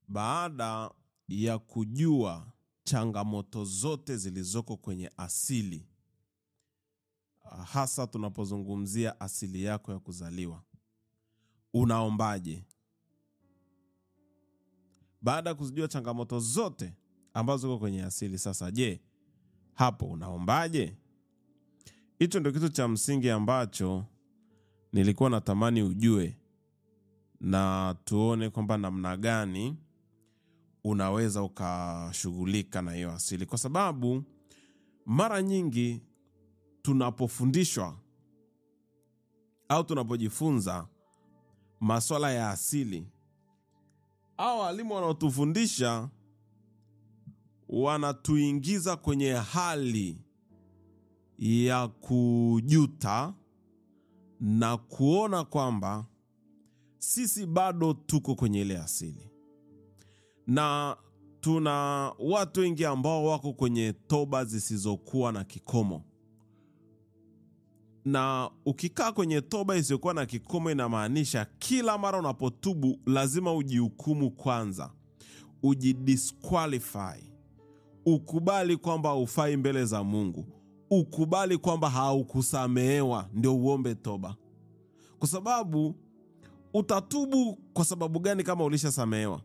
Baada ya kujua changamoto zote zilizoko kwenye asili, hasa tunapozungumzia asili yako ya kuzaliwa, unaombaje? Baada ya kujua changamoto zote ambazo ziko kwenye asili, sasa je, hapo unaombaje? Hicho ndio kitu cha msingi ambacho nilikuwa natamani ujue, na tuone kwamba namna gani unaweza ukashughulika na hiyo asili. Kwa sababu mara nyingi tunapofundishwa au tunapojifunza masuala ya asili, au walimu wanaotufundisha wanatuingiza kwenye hali ya kujuta na kuona kwamba sisi bado tuko kwenye ile asili. Na tuna watu wengi ambao wako kwenye toba zisizokuwa na kikomo. Na ukikaa kwenye toba isiyokuwa na kikomo, inamaanisha kila mara unapotubu lazima ujihukumu kwanza, ujidisqualify, ukubali kwamba hufai mbele za Mungu, ukubali kwamba haukusamehewa, ndio uombe toba. Kwa sababu utatubu kwa sababu gani kama ulishasamehewa?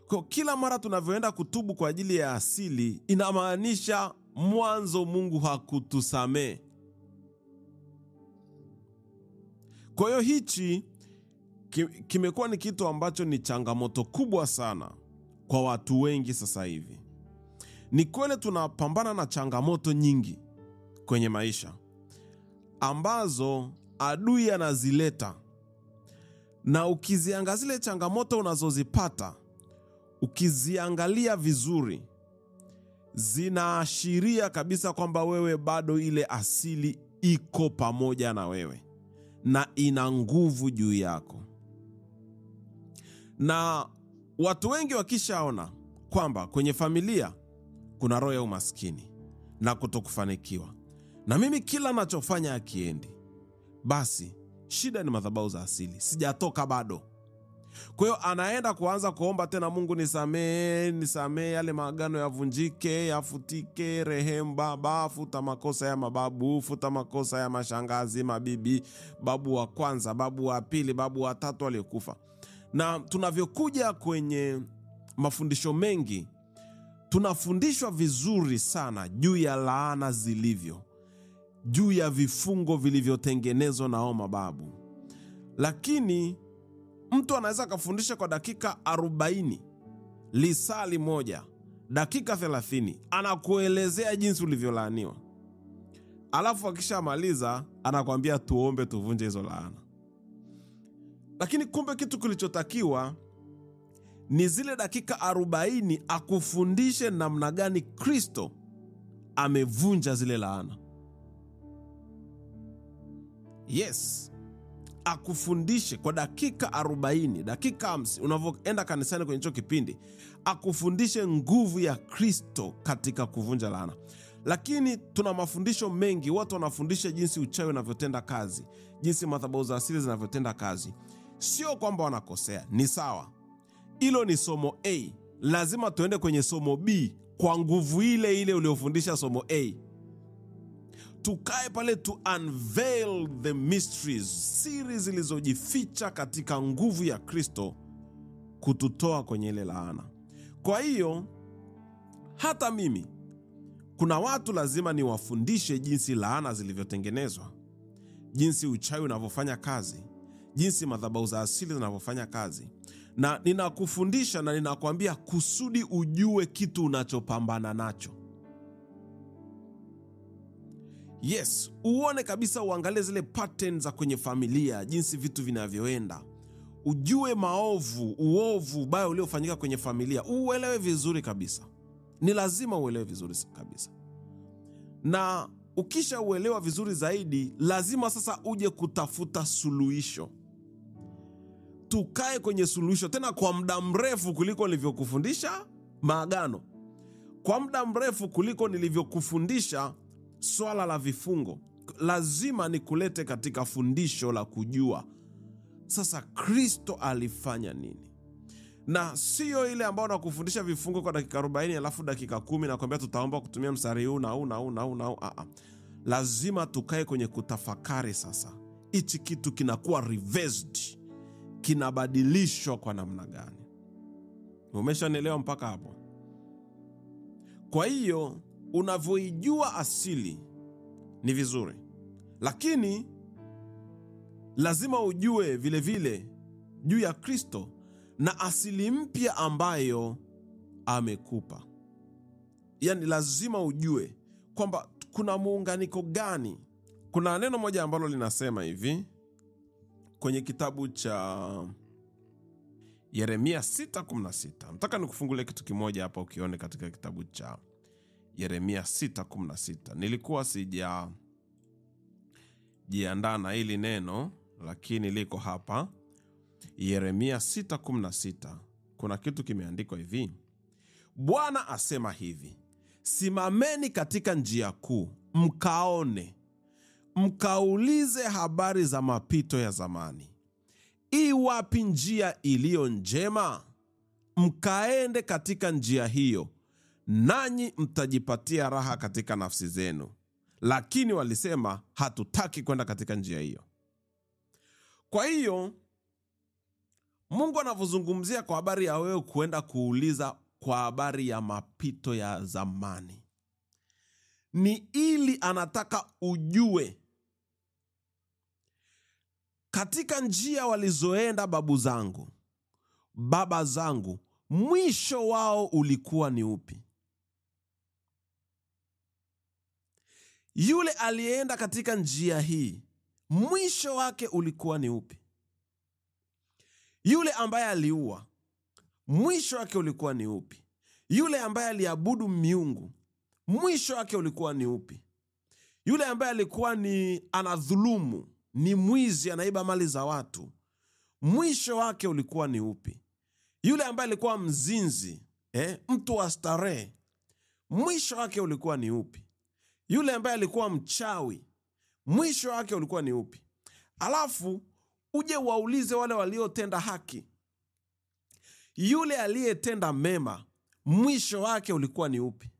Kwa kila mara tunavyoenda kutubu kwa ajili ya asili, inamaanisha mwanzo Mungu hakutusamehe. Kwa hiyo hichi kimekuwa ni kitu ambacho ni changamoto kubwa sana kwa watu wengi sasa hivi. Ni kweli tunapambana na changamoto nyingi kwenye maisha ambazo adui anazileta, na ukiziangalia zile changamoto unazozipata, ukiziangalia vizuri, zinaashiria kabisa kwamba wewe bado ile asili iko pamoja na wewe na ina nguvu juu yako. Na watu wengi wakishaona kwamba kwenye familia kuna roho ya umaskini na kutokufanikiwa, na mimi kila nachofanya hakiendi, basi shida ni madhabahu za asili, sijatoka bado. Kwa hiyo anaenda kuanza kuomba tena, Mungu nisamee, yale maagano yavunjike, yafutike, rehemu Baba, futa makosa ya mababu, futa makosa ya mashangazi, mabibi, babu wa kwanza, babu wa pili, babu wa tatu waliokufa. Na tunavyokuja kwenye mafundisho mengi, tunafundishwa vizuri sana juu ya laana zilivyo, juu ya vifungo vilivyotengenezwa na hao mababu. Lakini mtu anaweza kufundisha kwa dakika 40, lisali moja, dakika 30, anakuelezea jinsi ulivyolaaniwa. Alafu akishamaliza anakuambia tuombe tuvunje hizo laana. Lakini kumbe kitu kilichotakiwa ni zile dakika 40 akufundishe namna gani Kristo amevunja zile laana. Yes, akufundishe kwa dakika 40, dakika 50, unavyoenda kanisani kwenye hicho kipindi, akufundishe nguvu ya Kristo katika kuvunja laana. Lakini tuna mafundisho mengi, watu wanafundisha jinsi uchawi unavyotenda kazi, jinsi madhabahu za asili zinavyotenda kazi. Sio kwamba wanakosea, ni sawa. Hilo ni somo A. Lazima tuende kwenye somo B kwa nguvu ile ile uliofundisha somo A. Tukae pale to unveil the mysteries, siri zilizojificha katika nguvu ya Kristo kututoa kwenye ile laana. Kwa hiyo hata mimi, kuna watu lazima niwafundishe jinsi laana zilivyotengenezwa, jinsi uchawi unavyofanya kazi, jinsi madhabahu za asili zinavyofanya kazi. Na ninakufundisha na ninakwambia kusudi ujue kitu unachopambana nacho. Yes, uone kabisa, uangalie zile patterns za kwenye familia, jinsi vitu vinavyoenda. Ujue uovu, ubaya uliofanyika kwenye familia. Uelewe vizuri kabisa. Ni lazima uelewe vizuri kabisa. Na ukisha uelewa vizuri zaidi, lazima sasa uje kutafuta suluhisho. Tukae kwenye suluhisho tena kwa muda mrefu kuliko nilivyokufundisha maagano. Kwa muda mrefu kuliko nilivyokufundisha swala la vifungo. Lazima nikulete katika fundisho la kujua sasa Kristo alifanya nini. Na sio ile ambao nakufundisha vifungo kwa dakika 40 alafu dakika 10 na kwambia tutaomba kutumia mstari huu na huu na huu na huu na huu. Lazima tukae kwenye kutafakari sasa. Hichi kitu kinakuwa reversed, kinabadilishwa kwa namna gani? Umeshanielewa mpaka hapo? Kwa hiyo unavyoijua asili ni vizuri, lakini lazima ujue vile vile juu ya Kristo na asili mpya ambayo amekupa. Yani lazima ujue kwamba kuna muunganiko gani. Kuna neno moja ambalo linasema hivi kwenye kitabu cha Yeremia 6:16. Nataka nikufungulie kitu kimoja hapa ukione katika kitabu cha Yeremia 6:16. Nilikuwa sijajiandaa na hili neno, lakini liko hapa. Yeremia 6:16. Kuna kitu kimeandikwa hivi: Bwana asema hivi, simameni katika njia kuu, mkaone, mkaulize habari za mapito ya zamani. Wapi njia iliyo njema? Mkaende katika njia hiyo, nanyi mtajipatia raha katika nafsi zenu. Lakini walisema, hatutaki kwenda katika njia hiyo. Kwa hiyo Mungu anavyozungumzia kwa habari ya wewe kuenda kuuliza kwa habari ya mapito ya zamani, ni ili anataka ujue katika njia walizoenda babu zangu, baba zangu, mwisho wao ulikuwa ni upi? Yule aliyeenda katika njia hii, mwisho wake ulikuwa ni upi? Yule ambaye aliua, mwisho wake ulikuwa ni upi? Yule ambaye aliabudu miungu, mwisho wake ulikuwa ni upi? Yule ambaye alikuwa ni anadhulumu, ni mwizi, anaiba mali za watu, mwisho wake ulikuwa ni upi? Yule ambaye alikuwa mzinzi, mtu wa starehe, mwisho wake ulikuwa ni upi? Yule ambaye alikuwa mchawi, mwisho wake ulikuwa ni upi? Alafu uje waulize wale waliotenda haki. Yule aliyetenda mema, mwisho wake ulikuwa ni upi?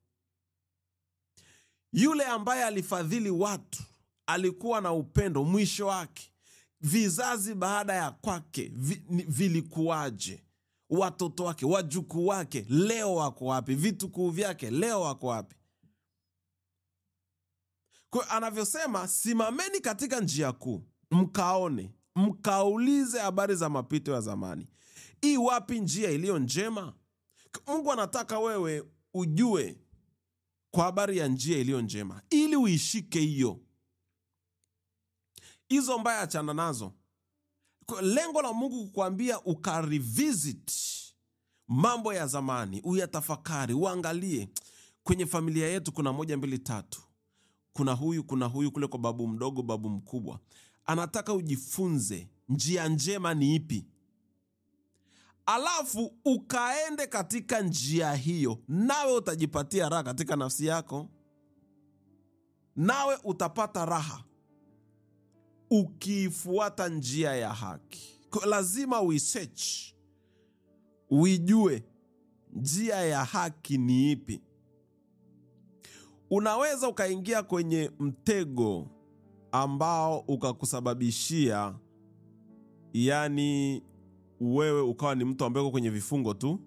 Yule ambaye alifadhili watu, alikuwa na upendo, mwisho wake, vizazi baada ya kwake vilikuwaje? Watoto wake, wajukuu wake leo wako wapi? Vitukuu vyake leo wako wapi? Kwa anavyosema, simameni katika njia kuu, mkaone, mkaulize habari za mapito ya zamani. Wapi njia iliyo njema? Mungu anataka wewe ujue kwa habari ya njia iliyo njema, ili uishike hiyo. Hizo mbaya achana nazo. Lengo la Mungu kukuambia ukarevisit mambo ya zamani, uyatafakari, uangalie kwenye familia yetu kuna 1, 2, 3. Kuna huyu kule kwa babu mdogo, babu mkubwa. Anataka ujifunze njia njema ni ipi. Alafu ukaende katika njia hiyo, nawe utajipatia raha katika nafsi yako. Nawe utapata raha ukifuata njia ya haki. Kwa lazima uisearch, uijue njia ya haki ni ipi. Unaweza ukaingia kwenye mtego ambao ukakusababishia, yani wewe ukawa ni mtu ambaye uko kwenye vifungo tu,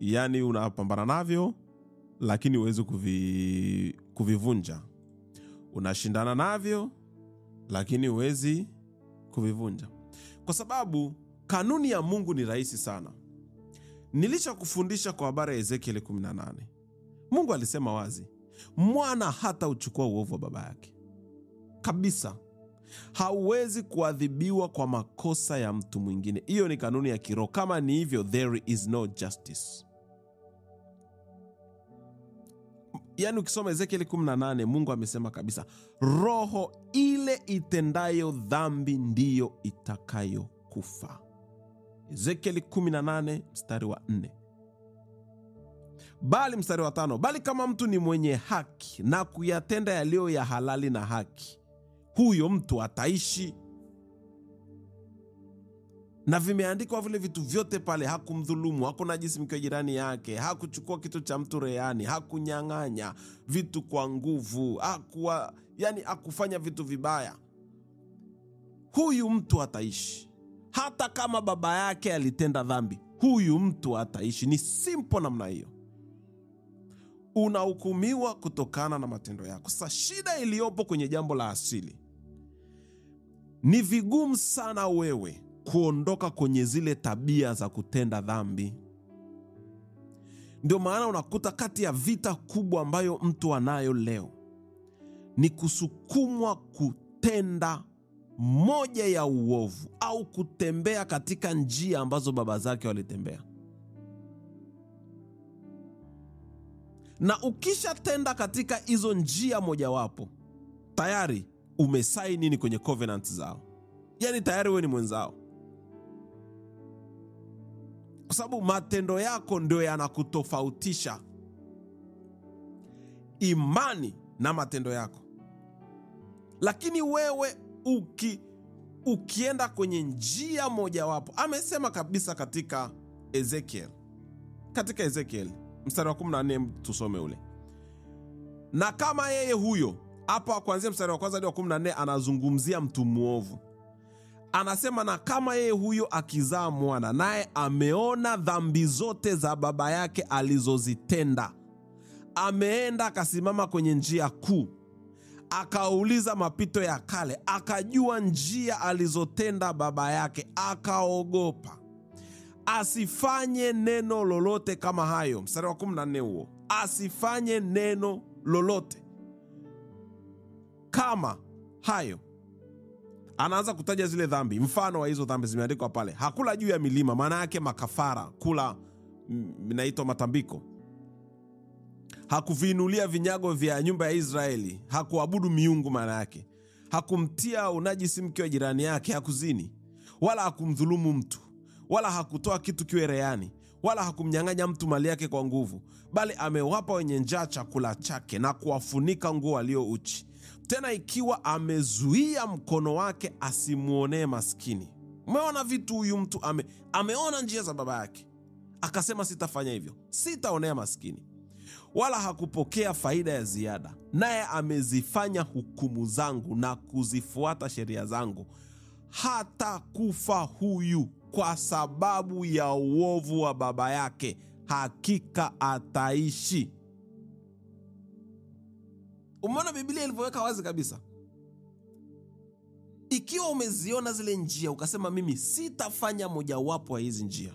yani unapambana navyo lakini huwezi kuvivunja. Unashindana navyo lakini huwezi kuvivunja. Kwa sababu kanuni ya Mungu ni rahisi sana. Nilisha kwa habari ya Ezekiel 18. Mungu alisema wazi, mwana hata uchukua uovu wa baba yake. Kabisa. Hauwezi kuadhibiwa kwa makosa ya mtu mwingine. Hiyo ni kanuni ya kiroho. Kama ni hivyo, there is no justice. Yani ukisoma Ezekiel 18, Mungu amesema kabisa, roho ile itendayo dhambi ndiyo itakayokufa. Ezekiel 18 mstari wa 4. Bali mstari wa 5, bali kama mtu ni mwenye haki na kuyatenda yaliyo ya halali na haki, huyo mtu ataishi. Na vimeandikwa vile vitu vyote pale. Hakumdhulumu, hakunajisi mke wa jirani yake, hakuchukua kitu cha mtu rehani, hakunyang'anya vitu kwa nguvu, hakufanya vitu vibaya. Huyu mtu ataishi. Hata kama baba yake alitenda dhambi, huyu mtu ataishi. Ni simple namna hiyo. Unahukumiwa kutokana na matendo yako. Sasa shida iliyopo kwenye jambo la asili, ni vigumu sana wewe kuondoka kwenye zile tabia za kutenda dhambi. Ndio maana unakuta kati ya vita kubwa ambayo mtu anayo leo ni kusukumwa kutenda moja ya uovu au kutembea katika njia ambazo baba zake walitembea. Na ukishatenda katika hizo njia mojawapo, tayari umesaini kwenye covenant zao. Yaani tayari wewe ni mwenzao. Kwa sababu matendo yako ndio yanakutofautisha. Imani na matendo yako. Lakini wewe ukienda kwenye njia mojawapo, amesema kabisa katika Ezekiel. Katika Ezekiel mstari wa 14 tusome ule. Na kama yeye huyo, hapa kuanzia mstari wa kwanza hadi wa 14 anazungumzia mtu muovu. Anasema na kama yeye huyo akizaa mwana, naye ameona dhambi zote za baba yake alizozitenda, ameenda akasimama kwenye njia kuu, akauliza mapito ya kale, akajua njia alizotenda baba yake, akaogopa, asifanye neno lolote kama hayo. Mstari wa 14 huo, asifanye neno lolote kama hayo. Anaanza kutaja zile dhambi. Mfano wa hizo dhambi zimeandikwa pale. Hakula juu ya milima, maana yake makafara, kula inaitwa matambiko. Hakuviinulia vinyago vya nyumba ya Israeli, hakuabudu miungu, maana yake hakumtia unajisi mke wa jirani yake, hakuzini, wala hakumdhulumu mtu, wala hakutoa kitu kiwe rehani, wala hakumnyang'anya mtu mali yake kwa nguvu, bali amewapa wenye njaa chakula chake na kuwafunika nguo walio uchi. Tena ikiwa amezuia mkono wake asimuonee maskini. Umeona vitu, huyu mtu ameona njia za baba yake, akasema sitafanya hivyo, sitaonea maskini. Wala hakupokea faida ya ziada, naye amezifanya hukumu zangu na kuzifuata sheria zangu. Hata kufa huyu kwa sababu ya uovu wa baba yake, hakika ataishi. Umeona Biblia ilivyoweka wazi kabisa. Ikiwa umeziona zile njia ukasema mimi sitafanya mojawapo wa hizi njia,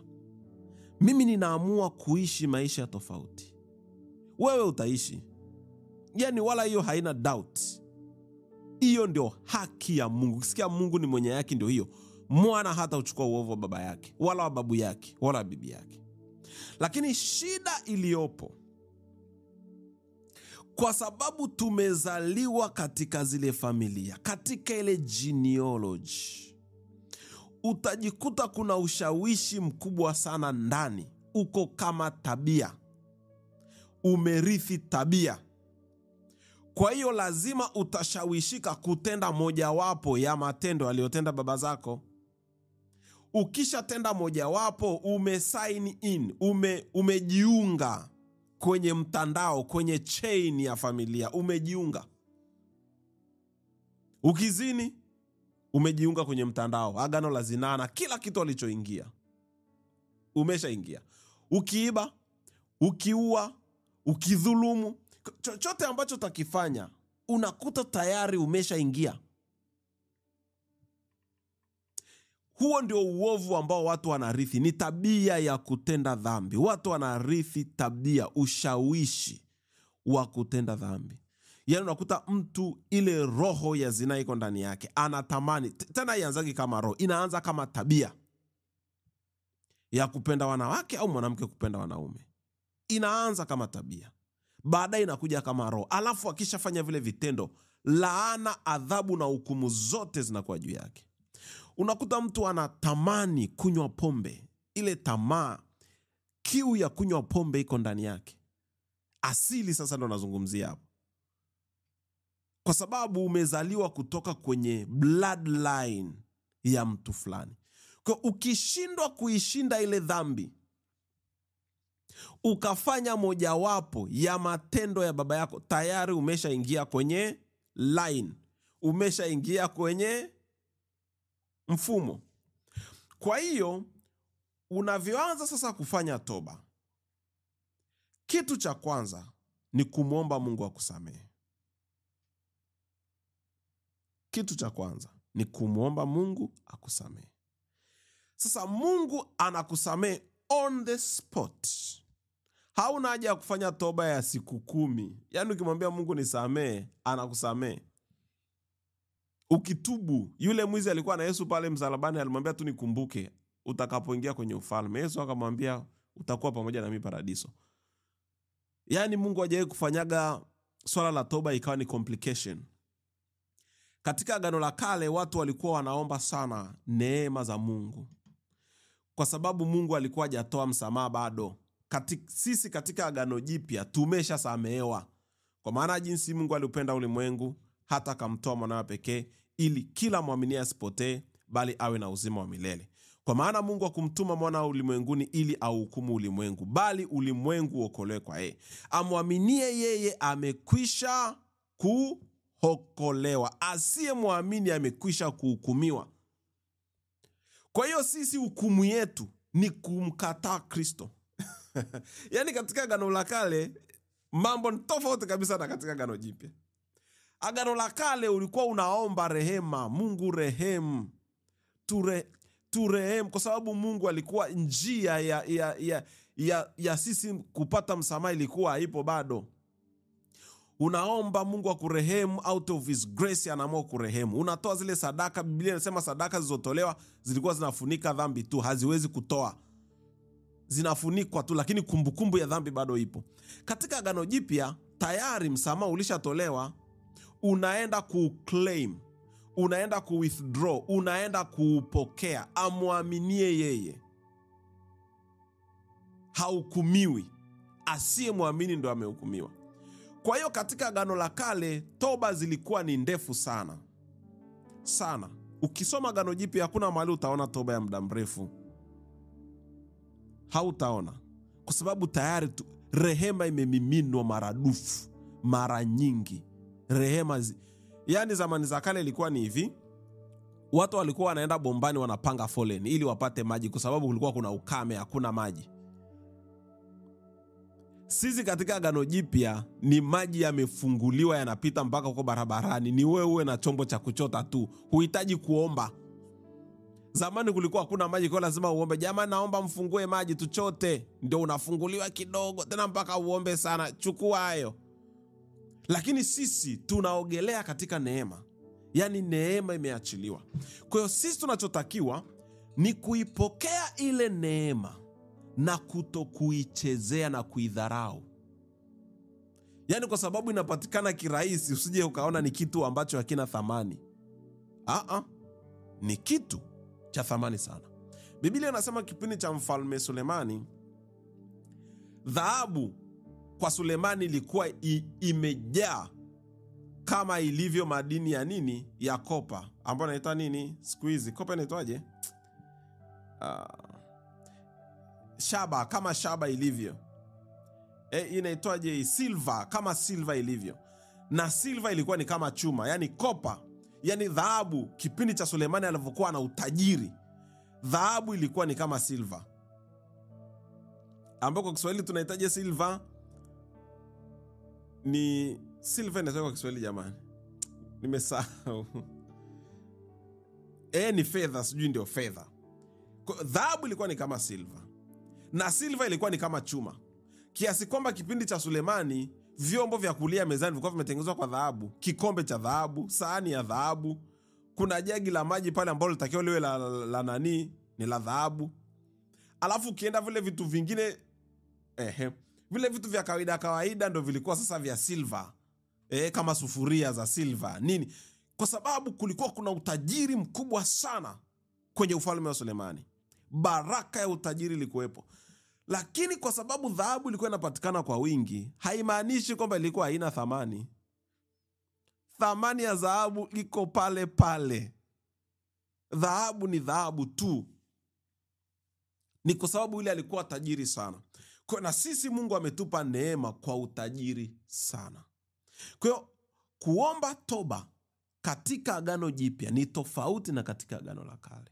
mimi ninaamua kuishi maisha tofauti, wewe utaishi. Yaani wala hiyo haina doubt. Hiyo ndio haki ya Mungu. Ukisikia Mungu ni mwenye haki, ndio hiyo. Mwana hata uchukua uovu wa baba yake, wala wa babu yake, wala wa bibi yake. Lakini shida iliyopo, kwa sababu tumezaliwa katika zile familia, katika ile genealogy, utajikuta kuna ushawishi mkubwa sana ndani. Uko kama tabia, umerithi tabia. Kwa hiyo lazima utashawishika kutenda mojawapo ya matendo aliyotenda baba zako. Ukishatenda mojawapo, umesign in, umejiunga kwenye mtandao, kwenye chain ya familia, umejiunga. Ukizini, umejiunga kwenye mtandao, agano la zinaa na kila kitu alichoingia, umeshaingia. Ukiiba, ukiua, ukidhulumu, chochote ambacho utakifanya, unakuta tayari umeshaingia. Huo ndio uovu ambao watu wanarithi, ni tabia ya kutenda dhambi. Watu wanarithi tabia, ushawishi wa kutenda dhambi. Yaani unakuta mtu ile roho ya zinaa iko ndani yake, anatamani, tena ianzagi kama roho, inaanza kama tabia ya kupenda wanawake au mwanamke kupenda wanaume. Inaanza kama tabia, baadaye inakuja kama roho. Alafu akishafanya vile vitendo, laana, adhabu na hukumu zote zinakuwa juu yake. Unakuta mtu anatamani kunywa pombe. Ile tamaa, kiu ya kunywa pombe iko ndani yake. Asili sasa ndo nazungumzia hapo. Kwa sababu umezaliwa kutoka kwenye bloodline ya mtu fulani. Kwa ukishindwa kuishinda ile dhambi, ukafanya mojawapo ya matendo ya baba yako, tayari umeshaingia kwenye line, umeshaingia kwenye mfumo. Kwa hiyo unavyoanza sasa kufanya toba, kitu cha kwanza ni kumwomba Mungu akusamehe. Kitu cha kwanza ni kumwomba Mungu akusamehe. Sasa Mungu anakusamehe on the spot. Hauna haja ya kufanya toba ya siku 10. Yaani ukimwambia Mungu nisamehe, anakusamehe. Ukitubu, yule mwizi alikuwa na Yesu pale msalabani, alimwambia tu nikumbuke utakapoingia kwenye ufalme. Yesu akamwambia utakuwa pamoja na mimi paradiso. Yaani Mungu hajawahi kufanyaga swala la toba ikawa ni complication. Katika Agano la Kale watu walikuwa wanaomba sana neema za Mungu, kwa sababu Mungu alikuwa hajatoa msamaha bado. Sisi katika Agano Jipya tumeshasamehewa, kwa maana jinsi Mungu aliupenda ulimwengu hata akamtoa mwanawe pekee, ili kila mwamini asipotee bali awe na uzima wa milele. Kwa maana Mungu hakumtuma mwana ulimwenguni ili auhukumu ulimwengu, bali ulimwengu uokolewe kwa yeye. Amwaminie yeye amekwisha kuokolewa, asiyemwamini amekwisha kuhukumiwa. Kwa hiyo sisi hukumu yetu ni kumkataa Kristo. Yaani katika Agano la Kale mambo ni tofauti kabisa na katika Agano Jipya. Agano la Kale ulikuwa unaomba rehema, Mungu rehemu, turehemu, kwa sababu Mungu alikuwa njia ya sisi kupata msamaha ilikuwa haipo bado. Unaomba Mungu akurehemu, out of his grace anaamua kurehemu. Unatoa zile sadaka, Biblia inasema sadaka zilizotolewa zilikuwa zinafunika dhambi tu, haziwezi kutoa, zinafunikwa tu, lakini kumbukumbu ya dhambi bado ipo. Katika Agano Jipya tayari msamaha ulishatolewa, unaenda kuclaim, unaenda kuwithdraw, unaenda kuupokea. Amwaminie yeye hahukumiwi, asiyemwamini ndo amehukumiwa. Kwa hiyo katika Agano la Kale toba zilikuwa ni ndefu sana sana. Ukisoma Agano Jipya hakuna mahali utaona toba ya muda mrefu, hautaona, kwa sababu tayari rehema imemiminwa maradufu, mara nyingi. Rehema yani zamani za kale ilikuwa ni hivi, watu walikuwa wanaenda bombani wanapanga foleni ili wapate maji, kwa sababu kulikuwa kuna ukame, hakuna maji. Sisi katika Agano Jipya ni maji yamefunguliwa, yanapita mpaka huko barabarani, ni wewe uwe na chombo cha kuchota tu, huhitaji kuomba. Zamani kulikuwa hakuna maji, kwa lazima uombe, jamani naomba mfungue maji tuchote, ndio unafunguliwa kidogo, tena mpaka uombe sana, chukua hayo. Lakini sisi tunaogelea katika neema, yani neema imeachiliwa. Kwa hiyo sisi tunachotakiwa ni kuipokea ile neema na kutokuichezea na kuidharau. Yani kwa sababu inapatikana kirahisi, usije ukaona ni kitu ambacho hakina thamani. Ni kitu cha thamani sana. Biblia inasema kipindi cha Mfalme Sulemani, dhahabu kwa Sulemani ilikuwa imejaa kama ilivyo madini ya nini, ya kopa, ambayo inaitwa nini siku hizi, kopa inaitwaje, shaba, kama shaba ilivyo. Inaitwaje, silver, kama silver ilivyo. Na silver ilikuwa ni kama chuma, yani kopa, yani dhahabu. Kipindi cha Sulemani alivyokuwa na utajiri, dhahabu ilikuwa ni kama silver, ambako kwa Kiswahili tunahitaji silver ni silver inatoka kwa Kiswahili jamani, nimesahau. Ni fedha, sijui ndio fedha. Dhahabu ilikuwa ni kama silver na silver ilikuwa ni kama chuma, kiasi kwamba kipindi cha Sulemani vyombo vya kulia mezani vilikuwa vimetengenezwa kwa dhahabu. Kikombe cha dhahabu, sahani ya dhahabu, kuna jagi la maji pale ambalo litakiwa liwe la nani, ni la dhahabu. Alafu ukienda vile vitu vingine, vile vitu vya kawaida ndio vilikuwa sasa vya silver. Kama sufuria za silver nini, kwa sababu kulikuwa kuna utajiri mkubwa sana kwenye ufalme wa Sulemani. Baraka ya utajiri ilikuwepo. Lakini kwa sababu dhahabu ilikuwa inapatikana kwa wingi, haimaanishi kwamba ilikuwa haina thamani. Thamani ya dhahabu iko pale pale. Dhahabu ni dhahabu tu. Ni kwa sababu yule alikuwa tajiri sana. Na sisi Mungu ametupa neema kwa utajiri sana. Kwa hiyo kuomba toba katika Agano Jipya ni tofauti na katika Agano la Kale.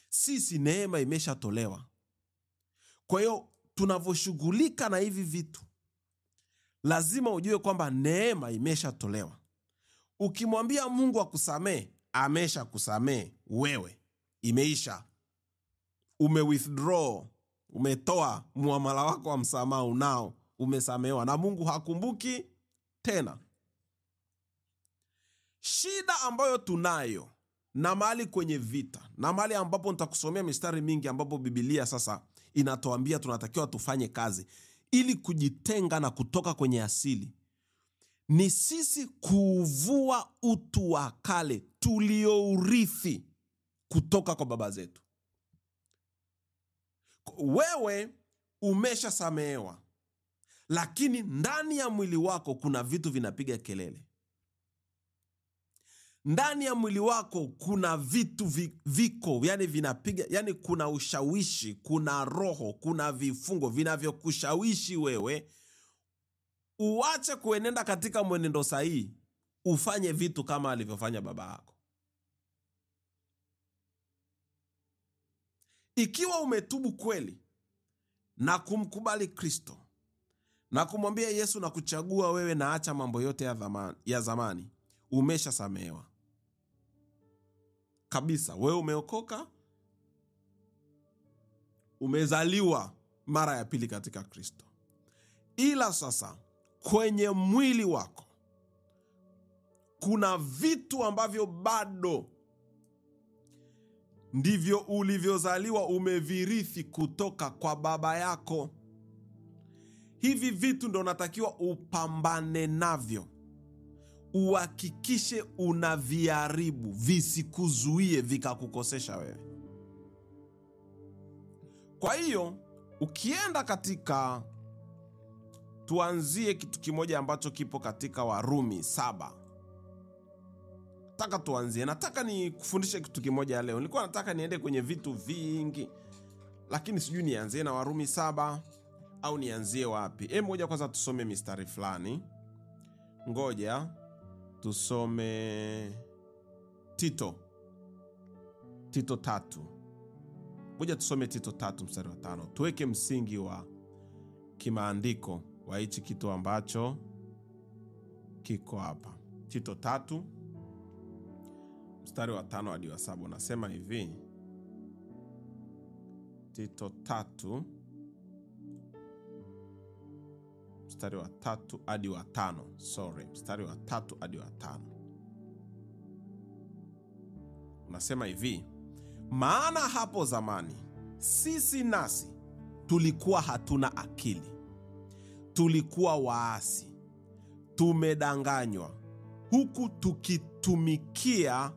Sisi neema imeshatolewa. Kwa hiyo tunavyoshughulika na hivi vitu, lazima ujue kwamba neema imeshatolewa. Ukimwambia Mungu akusamee, amesha kusamee wewe. Imeisha. Withdraw, umetoa muamala wako wa msamaha unao, umesamehewa na Mungu hakumbuki tena. Shida ambayo tunayo na mahali kwenye vita, na mahali ambapo nitakusomea mistari mingi ambapo Biblia sasa inatuambia tunatakiwa tufanye kazi ili kujitenga na kutoka kwenye asili, ni sisi kuvua utu wa kale tuliourithi kutoka kwa baba zetu. Wewe umeshasamehewa, lakini ndani ya mwili wako kuna vitu vinapiga kelele. Ndani ya mwili wako kuna vitu viko, yani vinapiga, yani kuna ushawishi, kuna roho, kuna vifungo vinavyokushawishi wewe uache kuenenda katika mwenendo sahihi, ufanye vitu kama alivyofanya baba yako. Ikiwa umetubu kweli na kumkubali Kristo na kumwambia Yesu na kuchagua wewe na acha mambo yote ya zamani, umeshasamehewa kabisa. Wewe umeokoka, umezaliwa mara ya pili katika Kristo. Ila sasa kwenye mwili wako kuna vitu ambavyo bado ndivyo ulivyozaliwa, umevirithi kutoka kwa baba yako. Hivi vitu ndo natakiwa upambane navyo, uhakikishe unaviharibu, visikuzuie vikakukosesha wewe. Kwa hiyo ukienda katika, tuanzie kitu kimoja ambacho kipo katika Warumi 7. Nataka ni kufundisha kitu kimoja leo. Nilikuwa nataka niende kwenye vitu vingi, lakini sijui nianzie na Warumi 7 au nianzie wapi. Ngoja kwanza tusome mistari fulani. Ngoja tusome Tito 3. Ngoja tusome Tito 3 mstari wa 5. Tuweke msingi wa kimaandiko wa hichi kitu ambacho kiko hapa. Tito 3 mstari wa 5 hadi wa 7 unasema hivi. Tito 3 mstari wa 3 hadi wa 5. Mstari wa 3 hadi wa 5. Unasema hivi: maana hapo zamani sisi nasi tulikuwa hatuna akili, tulikuwa waasi, tumedanganywa, huku tukitumikia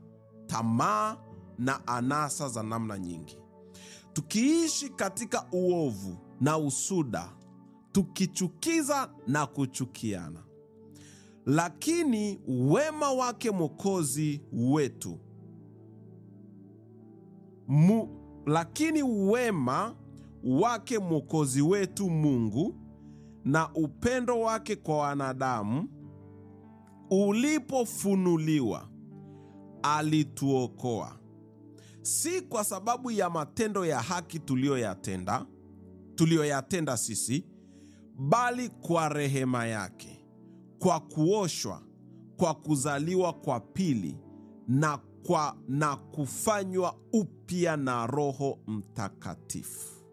tamaa na anasa za namna nyingi, tukiishi katika uovu na usuda, tukichukiza na kuchukiana. Lakini wema wake Mwokozi wetu Mungu na upendo wake kwa wanadamu ulipofunuliwa, alituokoa, si kwa sababu ya matendo ya haki tuliyoyatenda sisi, bali kwa rehema yake, kwa kuoshwa, kwa kuzaliwa kwa pili na kufanywa upya na Roho Mtakatifu,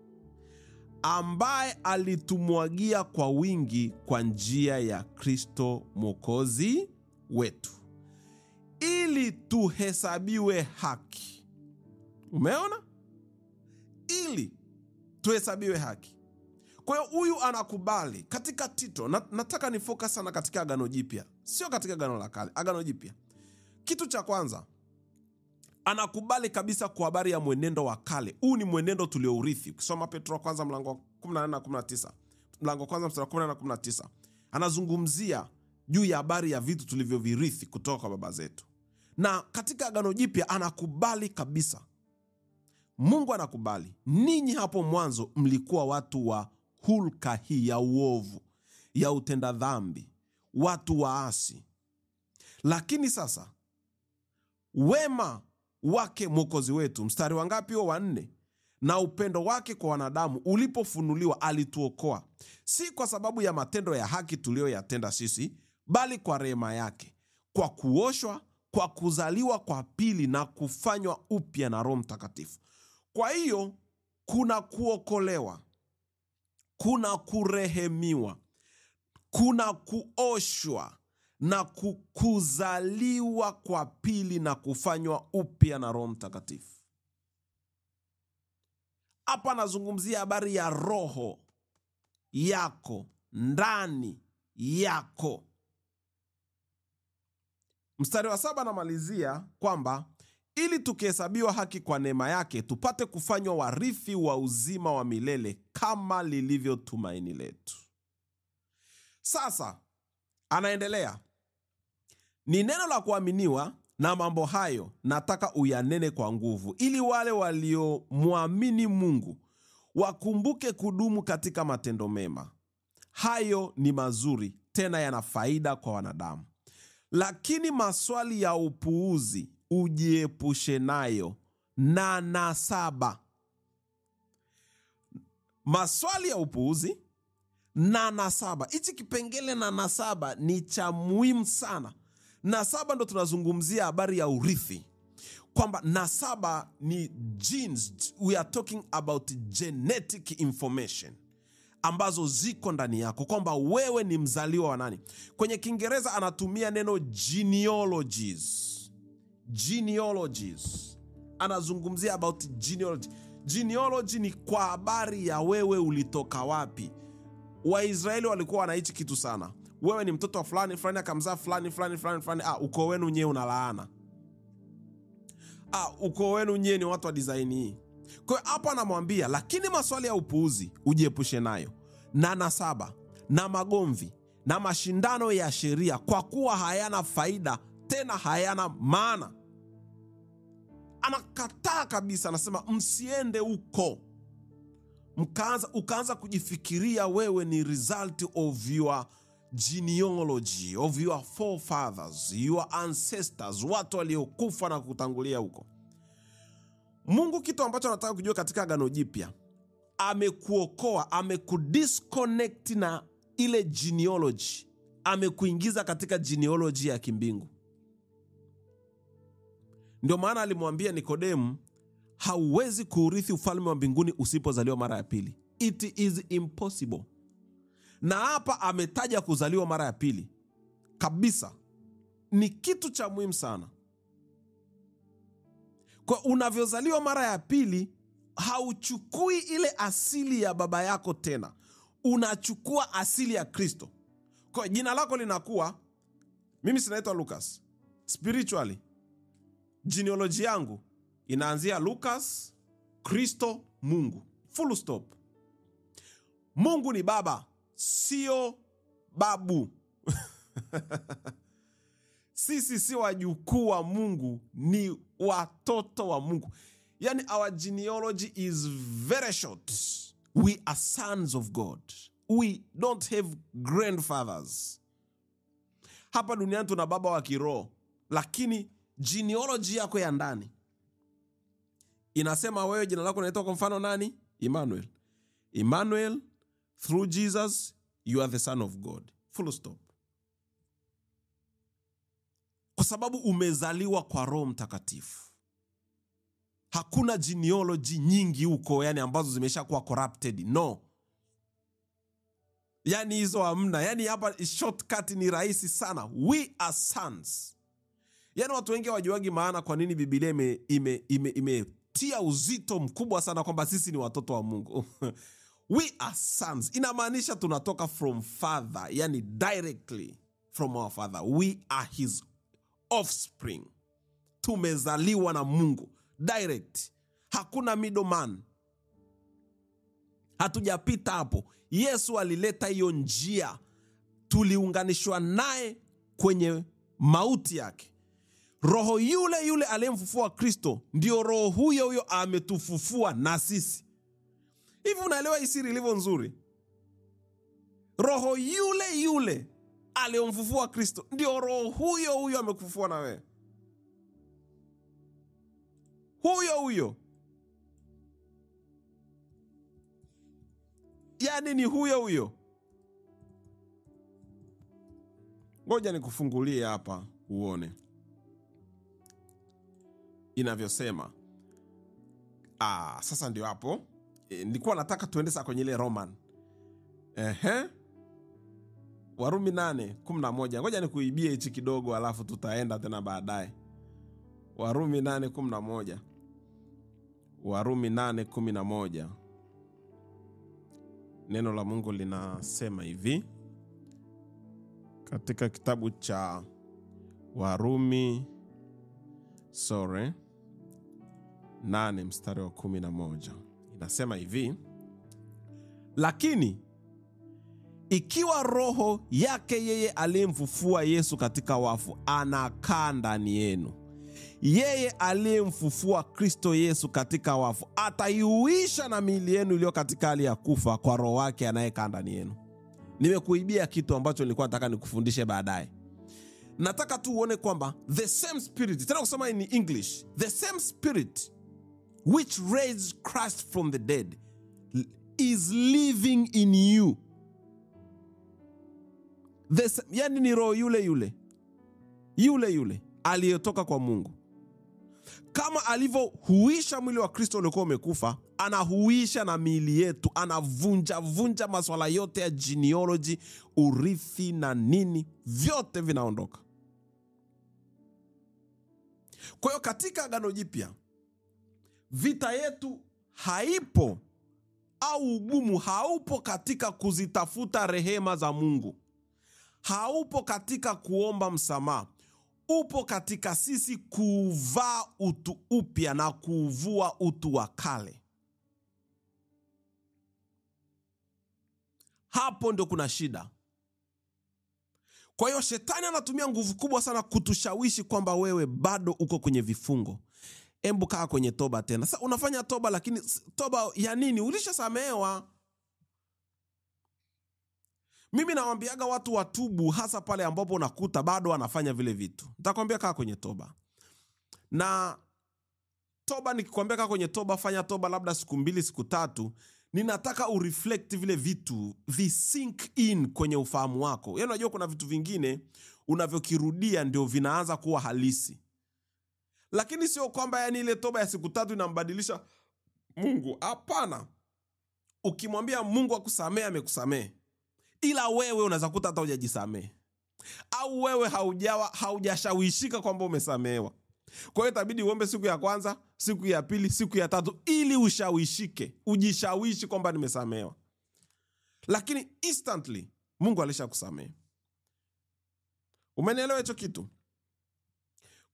ambaye alitumwagia kwa wingi kwa njia ya Kristo Mwokozi wetu, ili tuhesabiwe haki. Umeona? Ili tuhesabiwe haki. Kwa hiyo huyu anakubali katika Tito. Nataka ni focus sana katika Agano Jipya, sio katika Agano la Kale. Agano Jipya, kitu cha kwanza anakubali kabisa kwa habari ya mwenendo wa kale. Huu ni mwenendo tuliourithi. Ukisoma Petro wa kwanza mlango 18 na 19, mlango kwanza mstari 18 na 19, anazungumzia juu ya habari ya vitu tulivyovirithi kutoka kwa baba zetu. Na katika Agano Jipya anakubali kabisa Mungu anakubali, ninyi hapo mwanzo mlikuwa watu wa hulka hii ya uovu, ya utenda dhambi, watu waasi. Lakini sasa wema wake Mwokozi wetu, mstari wa ngapi huo? wa 4, na upendo wake kwa wanadamu ulipofunuliwa, alituokoa, si kwa sababu ya matendo ya haki tuliyoyatenda sisi, bali kwa rehema yake, kwa kuoshwa, kwa kuzaliwa kwa pili na kufanywa upya na Roho Mtakatifu. Kwa hiyo kuna kuokolewa, kuna kurehemiwa, kuna kuoshwa na kuzaliwa kwa pili na kufanywa upya na Roho Mtakatifu. Hapa nazungumzia habari ya roho yako ndani yako. Mstari wa 7 namalizia kwamba ili tukihesabiwa haki kwa neema yake, tupate kufanywa warithi wa uzima wa milele, kama lilivyo tumaini letu. Sasa anaendelea, ni neno la kuaminiwa, na mambo hayo nataka uyanene kwa nguvu, ili wale waliomwamini Mungu wakumbuke kudumu katika matendo mema. Hayo ni mazuri, tena yana faida kwa wanadamu. Lakini maswali ya upuuzi ujiepushe nayo, na nasaba. Maswali ya upuuzi na nasaba. Hichi kipengele na nasaba ni cha muhimu sana. Nasaba ndo tunazungumzia habari ya urithi, kwamba nasaba ni genes. We are talking about genetic information ambazo ziko ndani yako, kwamba wewe ni mzaliwa wa nani. Kwenye Kiingereza anatumia neno genealogies. Genealogies. Anazungumzia about genealogy. Genealogy ni kwa habari ya wewe ulitoka wapi. Waisraeli walikuwa wanaichi kitu sana. Wewe ni mtoto wa fulani, fulani akamzaa fulani, fulani, fulani, fulani. Ukoo wenu nyewe unalaana. Ukoo wenu nyewe ni watu wa design hii. Kwa hiyo hapa anamwambia, lakini maswali ya upuuzi ujiepushe nayo, na nasaba, na magomvi, na mashindano ya sheria, kwa kuwa hayana faida, tena hayana maana. Anakataa kabisa, anasema msiende huko. Ukaanza kujifikiria wewe ni result of your genealogy, of your forefathers, your ancestors, watu waliokufa na kutangulia huko. Mungu, kitu ambacho anataka kujua katika Agano Jipya, amekuokoa, amekudisconnect na ile genealogy, amekuingiza katika genealogy ya kimbingu. Ndio maana alimwambia Nikodemu, hauwezi kuurithi ufalme wa mbinguni usipozaliwa mara ya pili. It is impossible. Na hapa ametaja kuzaliwa mara ya pili kabisa. Ni kitu cha muhimu sana. Kwa unavyozaliwa mara ya pili, hauchukui ile asili ya baba yako tena, unachukua asili ya Kristo. Kwa jina lako linakuwa, mimi sinaitwa Lucas. Spiritually, genealogy yangu inaanzia Lucas, Kristo, Mungu. Full stop. Mungu ni baba, sio babu. Sisi si wajukuu wa Mungu, ni watoto wa Mungu. Yani our genealogy is very short. We are sons of God. We don't have grandfathers. Hapa duniani tuna baba wa kiroho, lakini genealogy yako ya ndani inasema wewe jina lako linaitwa kwa mfano nani? Emmanuel. Emmanuel, through Jesus, you are the son of God. Full stop. Kwa sababu umezaliwa kwa Roho Mtakatifu. Hakuna genealogy nyingi huko, yani ambazo zimeshakuwa corrupted. No. Yani hizo hamna. Yani hapa shortcut ni rahisi sana. We are sons. Yani watu wengi hawajuagi maana kwa nini Biblia imetia uzito mkubwa sana kwamba sisi ni watoto wa Mungu. We are sons. Inamaanisha tunatoka from father, yani directly from our father. We are his offspring. Tumezaliwa na Mungu direct. Hakuna middleman. Hatujapita hapo. Yesu alileta hiyo njia. Tuliunganishwa naye kwenye mauti yake. Roho yule yule aliyemfufua Kristo ndio roho huyo huyo ametufufua na sisi. Hivi unaelewa hii siri ilivyo nzuri? Roho yule yule aliyemfufua Kristo ndio roho huyo huyo amekufufua na wewe. Huyo huyo. Yaani ni huyo huyo. Ngoja nikufungulie hapa uone inavyosema. Sasa ndio hapo. Nilikuwa nataka tuende sasa kwenye ile Roman. Warumi 8:11. Ngoja nikuibie hichi kidogo alafu tutaenda tena baadaye. Warumi 8:11. Warumi 8:11. Neno la Mungu linasema hivi katika kitabu cha Warumi 8:11. Inasema hivi: lakini ikiwa roho yake yeye aliyemfufua Yesu katika wafu anakaa ndani yenu, yeye aliyemfufua Kristo Yesu katika wafu ataiuisha na miili yenu iliyo katika hali ya kufa kwa roho wake anayekaa ndani yenu. Nimekuibia kitu ambacho nilikuwa nataka nikufundishe baadaye. Nataka tu uone kwamba the same spirit, tena kusema in English, the same spirit which raised Christ from the dead is living in you. Yani ni roho yule yule aliyetoka kwa Mungu. Kama alivyohuisha mwili wa Kristo uliokuwa umekufa, anahuisha na miili yetu, anavunja masuala yote ya genealogy, urithi na nini, vyote vinaondoka. Kwa hiyo katika Agano Jipya vita yetu haipo, au ugumu haupo katika kuzitafuta rehema za Mungu. Haupo katika kuomba msamaha. Upo katika sisi kuvaa utu upya na kuvua utu wa kale. Hapo ndio kuna shida. Kwa hiyo shetani anatumia nguvu kubwa sana kutushawishi kwamba wewe bado uko kwenye vifungo. Embu kaa kwenye toba tena. Sasa unafanya toba, lakini toba ya nini? Ulishasamehewa. Mimi nawaambiaga watu watubu, hasa pale ambapo unakuta bado wanafanya vile vitu. Nitakwambia kaa kwenye toba. Na toba, nikikwambia kaa kwenye toba, fanya toba labda siku 2, siku 3, ninataka ureflect vile vitu, visink in kwenye ufahamu wako. Yaani unajua kuna vitu vingine unavyokirudia ndio vinaanza kuwa halisi. Lakini sio kwamba yani ile toba ya siku 3 inambadilisha Mungu. Hapana. Ukimwambia Mungu akusamehe, amekusamehe. Ila wewe unaweza kuta hata hujajisamehe. Au wewe haujashawishika kwamba umesamehewa. Kwa hiyo itabidi uombe siku ya kwanza, siku ya pili, siku ya 3 ili ushawishike, ujishawishi kwamba nimesamehewa. Lakini instantly Mungu alishakusamehe. Umenielewa hicho kitu?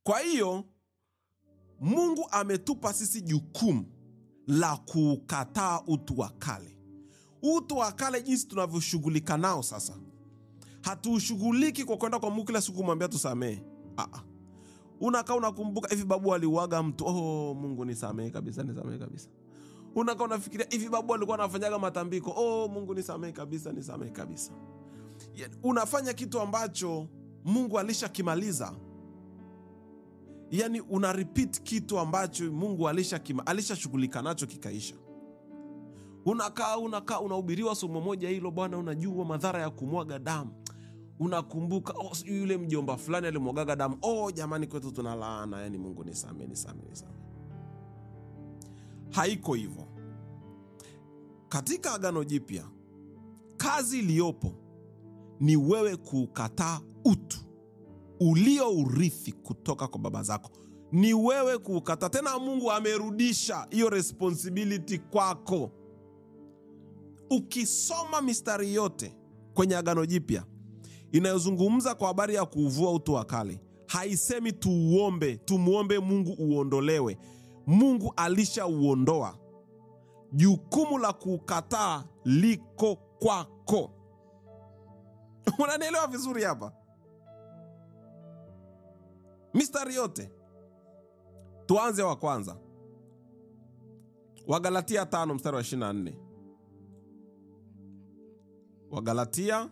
Kwa hiyo Mungu ametupa sisi jukumu la kukataa utu wa kale. Utu wa kale jinsi tunavyoshughulika nao sasa. Hatuushughuliki kwa kwenda kwa Mungu kila siku kumwambia tusamehe. Unakaa unakumbuka hivi babu aliuaga mtu, Mungu nisamehe kabisa, nisamehe kabisa. Unakaa unafikiria hivi babu alikuwa anafanyaga matambiko, Mungu nisamehe kabisa, nisamehe kabisa. Yani, unafanya kitu ambacho Mungu alishakimaliza. Yani una repeat kitu ambacho Mungu alishashughulika nacho kikaisha. Unakaa unahubiriwa somo moja hilo, bwana unajua madhara ya kumwaga damu. Unakumbuka yule mjomba fulani alimwagaga damu. Jamani kwetu tunalaana, yani Mungu nisamehe. Haiko hivyo. Katika Agano Jipya kazi iliyopo ni wewe kukataa utu ulio urithi kutoka kwa baba zako. Ni wewe kukataa. Tena Mungu amerudisha hiyo responsibility kwako. Ukisoma mistari yote kwenye Agano Jipya inayozungumza kwa habari ya kuuvua utu wa kale, haisemi tumuombe Mungu uondolewe. Mungu alishauondoa. Jukumu la kukataa liko kwako. Unanielewa vizuri hapa? mistari yote. Tuanze wa kwanza, Wagalatia 5 mstari wa 24. Wagalatia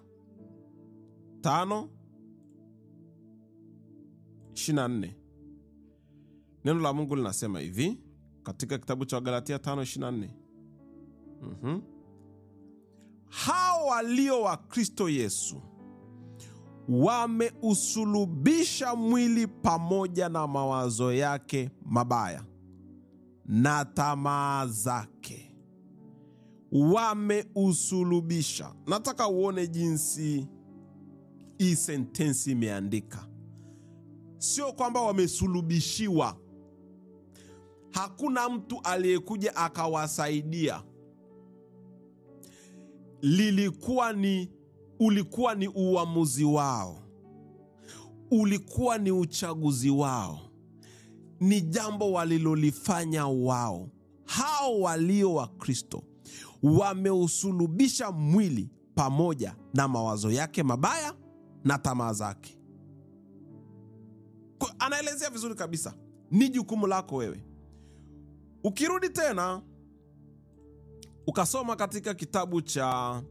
5:24. Neno la Mungu linasema hivi katika kitabu cha Wagalatia 5:24. Hao walio wa Kristo Yesu wameusulubisha mwili pamoja na mawazo yake mabaya na tamaa zake. Wameusulubisha. Nataka uone jinsi hii sentensi imeandika. Sio kwamba wamesulubishiwa. Hakuna mtu aliyekuja akawasaidia. Ulikuwa ni uamuzi wao. Ulikuwa ni uchaguzi wao. Ni jambo walilolifanya wao. Hao walio wa Kristo wameusulubisha mwili pamoja na mawazo yake mabaya na tamaa zake. Anaelezea vizuri kabisa. Ni jukumu lako wewe. Ukirudi tena ukasoma katika kitabu cha,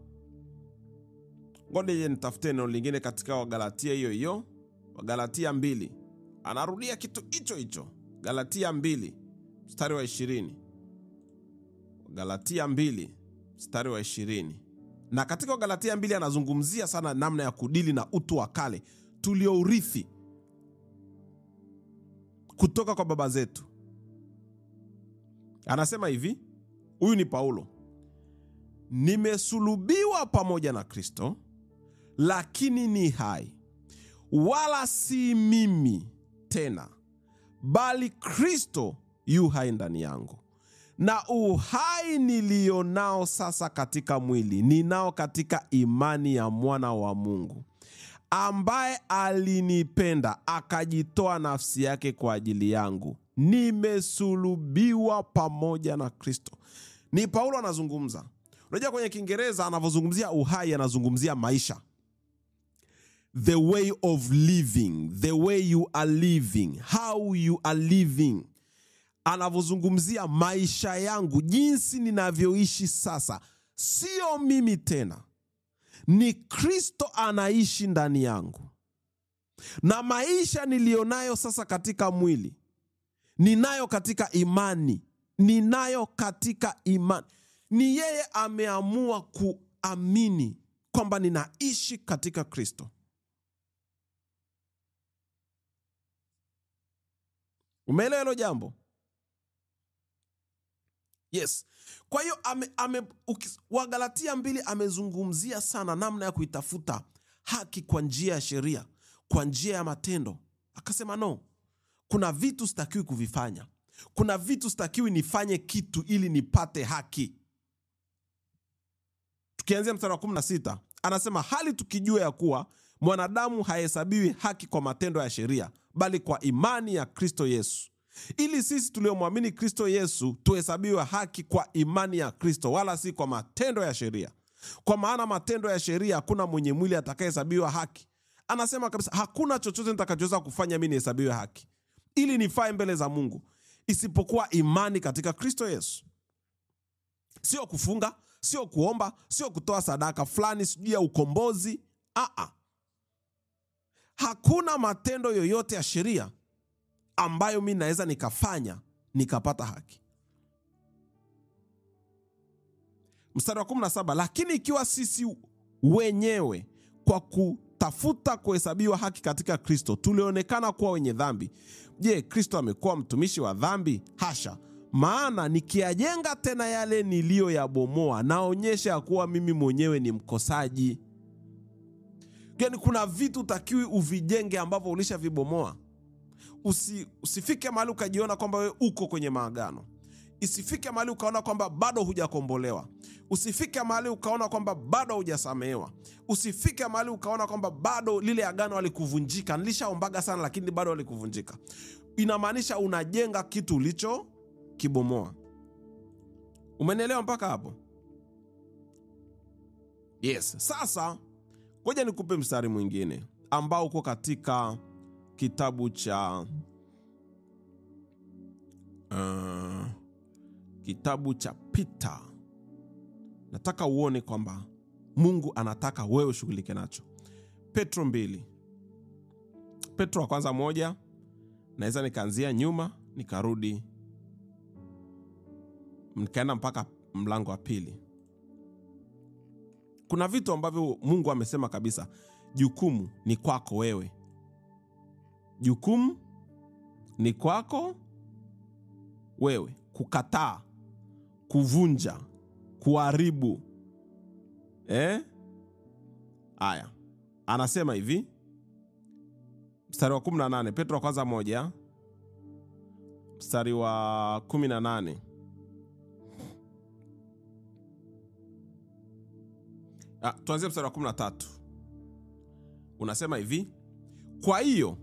ngoja nitafute neno lingine katika Wagalatia hiyo, Wagalatia 2. Anarudia kitu hicho. Galatia 2 mstari wa 20. Galatia 2 mstari wa 20. Na katika Galatia 2 anazungumzia sana namna ya kudili na utu wa kale tuliourithi kutoka kwa baba zetu. Anasema hivi, huyu ni Paulo: nimesulubiwa pamoja na Kristo, lakini ni hai, wala si mimi tena, bali Kristo yu hai ndani yangu. Na uhai nilionao sasa katika mwili, ninao katika imani ya mwana wa Mungu, ambaye alinipenda akajitoa nafsi yake kwa ajili yangu. Nimesulubiwa pamoja na Kristo. Ni Paulo anazungumza. Unajua kwenye Kiingereza anavyozungumzia uhai anazungumzia maisha. The way of living, the way you are living, how you are living. Anavyozungumzia maisha yangu, jinsi ninavyoishi sasa, sio mimi tena, ni Kristo anaishi ndani yangu. Na maisha nilionayo sasa katika mwili, ninayo katika imani. Ni yeye ameamua kuamini kwamba ninaishi katika Kristo. Umeelewa hilo jambo? Yes. Kwa hiyo Wagalatia 2 amezungumzia sana namna ya kuitafuta haki kwa njia ya sheria, kwa njia ya matendo. Akasema no, kuna vitu sitakiwi kuvifanya. Kuna vitu sitakiwi nifanye kitu ili nipate haki. Tukianzia mstari wa 16, anasema hali tukijua ya kuwa mwanadamu hahesabiwi haki kwa matendo ya sheria, bali kwa imani ya Kristo Yesu. Ili sisi tuliomwamini Kristo Yesu tuhesabiwe haki kwa imani ya Kristo, wala si kwa matendo ya sheria. Kwa maana matendo ya sheria hakuna mwenye mwili atakayehesabiwa haki. Anasema kabisa hakuna chochote nitakachoweza kufanya mimi nihesabiwe haki ili nifae mbele za Mungu, isipokuwa imani katika Kristo Yesu. Sio kufunga, sio kuomba, sio kutoa sadaka fulani sijui ya ukombozi. Hakuna matendo yoyote ya sheria ambayo mimi naweza nikafanya nikapata haki. Mstari wa 17, lakini ikiwa sisi wenyewe kwa kutafuta kuhesabiwa haki katika Kristo tulionekana kuwa wenye dhambi, je, Kristo amekuwa mtumishi wa dhambi? Hasha! Maana nikiyajenga tena yale niliyoyabomoa, naonyesha kuwa mimi mwenyewe ni mkosaji. Yaani kuna vitu takiwi uvijenge ambavyo ulishavibomoa. Usifike mahali ukajiona kwamba wewe uko kwenye maagano. Isifike mahali ukaona kwamba bado hujakombolewa. Usifike mahali ukaona kwamba bado hujasamehewa. Usifike mahali ukaona kwamba bado lile agano alikuvunjika. Nilishaombaga sana lakini bado alikuvunjika. Inamaanisha unajenga kitu ulicho kibomoa. Umenielewa mpaka hapo? Yes. Sasa ngoja nikupe mstari mwingine ambao uko katika kitabu cha Peter. Nataka uone kwamba Mungu anataka wewe ushughulike nacho. Petro 2. Petro wa kwanza 1. Naweza nikaanzia nyuma nikarudi nikaenda mpaka mlango wa 2. Kuna vitu ambavyo Mungu amesema kabisa, jukumu ni kwako wewe. Jukumu ni kwako wewe. Kukataa, kuvunja, kuharibu. Aya. Anasema hivi, mstari wa 18, Petro wa kwanza 1, mstari wa 18. Tuanzie mstari wa 13. Unasema hivi, kwa hiyo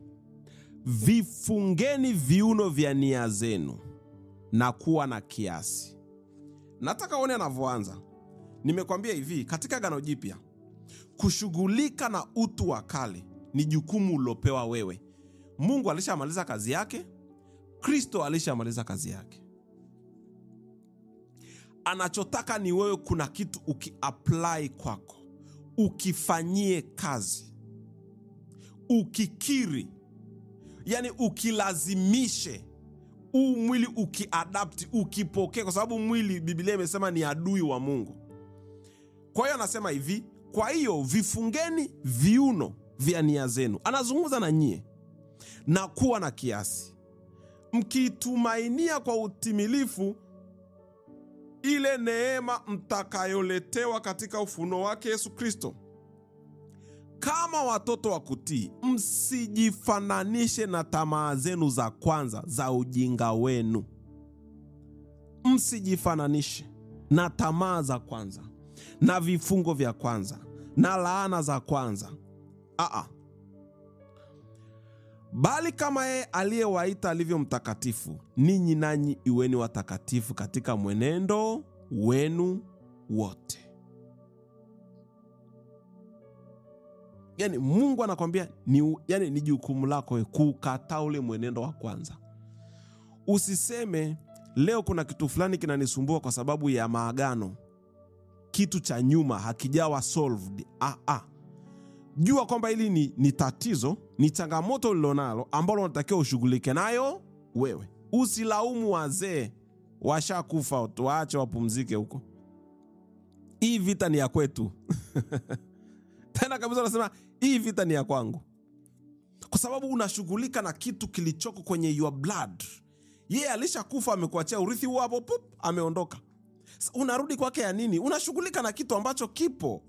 vifungeni viuno vya nia zenu na kuwa na kiasi. Nataka uone anavyoanza. Nimekwambia hivi, katika Agano Jipya kushughulika na utu wa kale ni jukumu ulopewa wewe. Mungu alishamaliza kazi yake, Kristo alishamaliza kazi yake. Anachotaka ni wewe, kuna kitu ukiapply kwako, ukifanyie kazi, ukikiri, yani ukilazimishe, mwili ukiadapti, ukipokea, kwa sababu mwili Biblia imesema ni adui wa Mungu. Kwa hiyo anasema hivi, kwa hiyo vifungeni viuno vya nia zenu. Anazungumza na nyie, na kuwa na kiasi, mkitumainia kwa utimilifu ile neema mtakayoletewa katika ufunuo wake Yesu Kristo. Kama watoto wa kutii, msijifananishe na tamaa zenu za kwanza za ujinga wenu. Msijifananishe na tamaa za kwanza, na vifungo vya kwanza, na laana za kwanza. Bali kama yeye aliyewaita alivyo mtakatifu, ninyi nanyi iweni watakatifu katika mwenendo wenu wote. Yani Mungu anakwambia ni jukumu lako kukataa ule mwenendo wa kwanza. Usiseme leo kuna kitu fulani kinanisumbua kwa sababu ya maagano, kitu cha nyuma hakijawa solved. Jua kwamba hili ni tatizo, ni changamoto ulilonalo ambalo unatakiwa ushughulike nayo wewe. Usilaumu wazee, washakufa, waache wapumzike huko. Hii vita ni ya kwetu. Tena kabisa unasema hii vita ni ya kwangu, kwa sababu unashughulika na kitu kilichoko kwenye your blood. Yeye alishakufa, amekuachia urithi huo hapo, ameondoka. Unarudi kwake ya nini? Unashughulika na kitu ambacho kipo.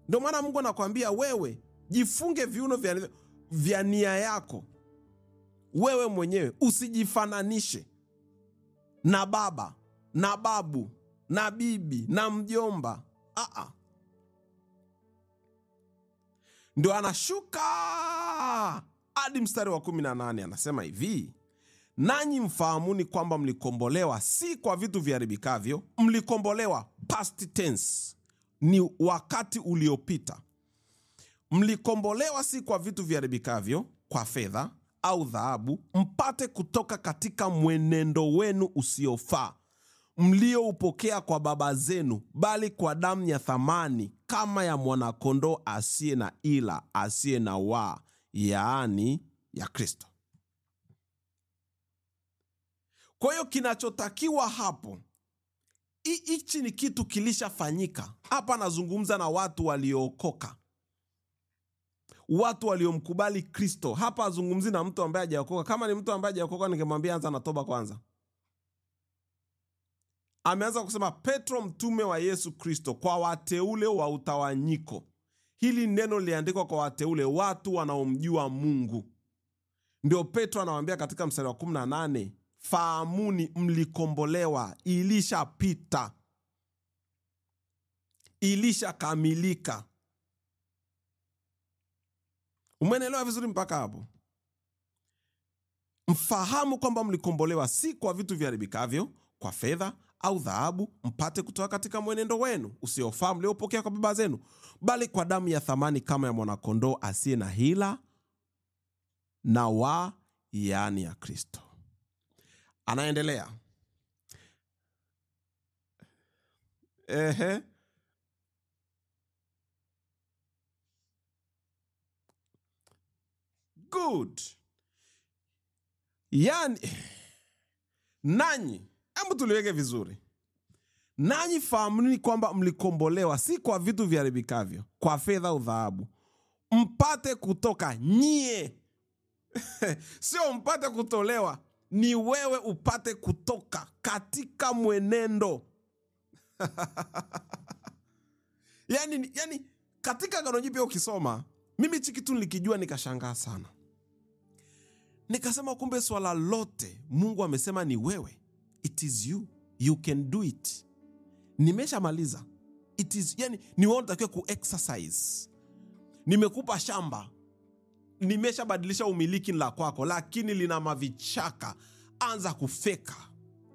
Ndio maana Mungu anakuambia wewe, jifunge viuno vya nia yako wewe mwenyewe. Usijifananishe na baba, na babu, na bibi, na mjomba. Ndio anashuka hadi mstari wa 18, anasema hivi, nanyi mfahamuni kwamba mlikombolewa si kwa vitu viharibikavyo. Mlikombolewa past tense, ni wakati uliopita. Mlikombolewa si kwa vitu viharibikavyo, kwa fedha au dhahabu, mpate kutoka katika mwenendo wenu usiofaa mlioupokea kwa baba zenu, bali kwa damu ya thamani kama ya mwanakondoo asiye na ila, asiye na waa, yaani ya Kristo. Kwa hiyo kinachotakiwa hapo, hichi ni kitu kilishafanyika. Hapa nazungumza na watu waliookoka, watu waliomkubali Kristo. Hapa azungumzi na mtu ambaye hajaokoka. Kama ni mtu ambaye hajaokoka, ningemwambia anza na toba kwanza. Ameanza kusema Petro mtume wa Yesu Kristo, kwa wateule wa utawanyiko. Hili neno liandikwa kwa wateule, watu wanaomjua Mungu. Ndio Petro anawaambia katika mstari wa 18, fahamuni mlikombolewa, ilishapita, ilishakamilika. Umeelewa vizuri mpaka hapo? Mfahamu kwamba mlikombolewa si kwa vitu viharibikavyo, kwa fedha au dhahabu, mpate kutoka katika mwenendo wenu usiofaa mliopokea kwa baba zenu, bali kwa damu ya thamani kama ya mwanakondoo asiye na hila na wa, yaani ya Kristo. Anaendelea. Good. Yani, nanyi, hebu tuliweke vizuri. Nanyi fahamuni kwamba mlikombolewa si kwa vitu viharibikavyo, kwa fedha au dhahabu, mpate kutoka nyie. Sio mpate kutolewa, ni wewe upate kutoka katika mwenendo. yani katika Agano Jipya ukisoma, mimi hiki kitu nilikijua nikashangaa sana. Nikasema kumbe swala lote Mungu amesema ni wewe. It is you. You can do it. Nimeshamaliza. It is, yani ni wewe unatakiwa ku-exercise. Nimekupa shamba. Nimeshabadilisha umiliki la kwako, lakini lina mavichaka. Anza kufeka.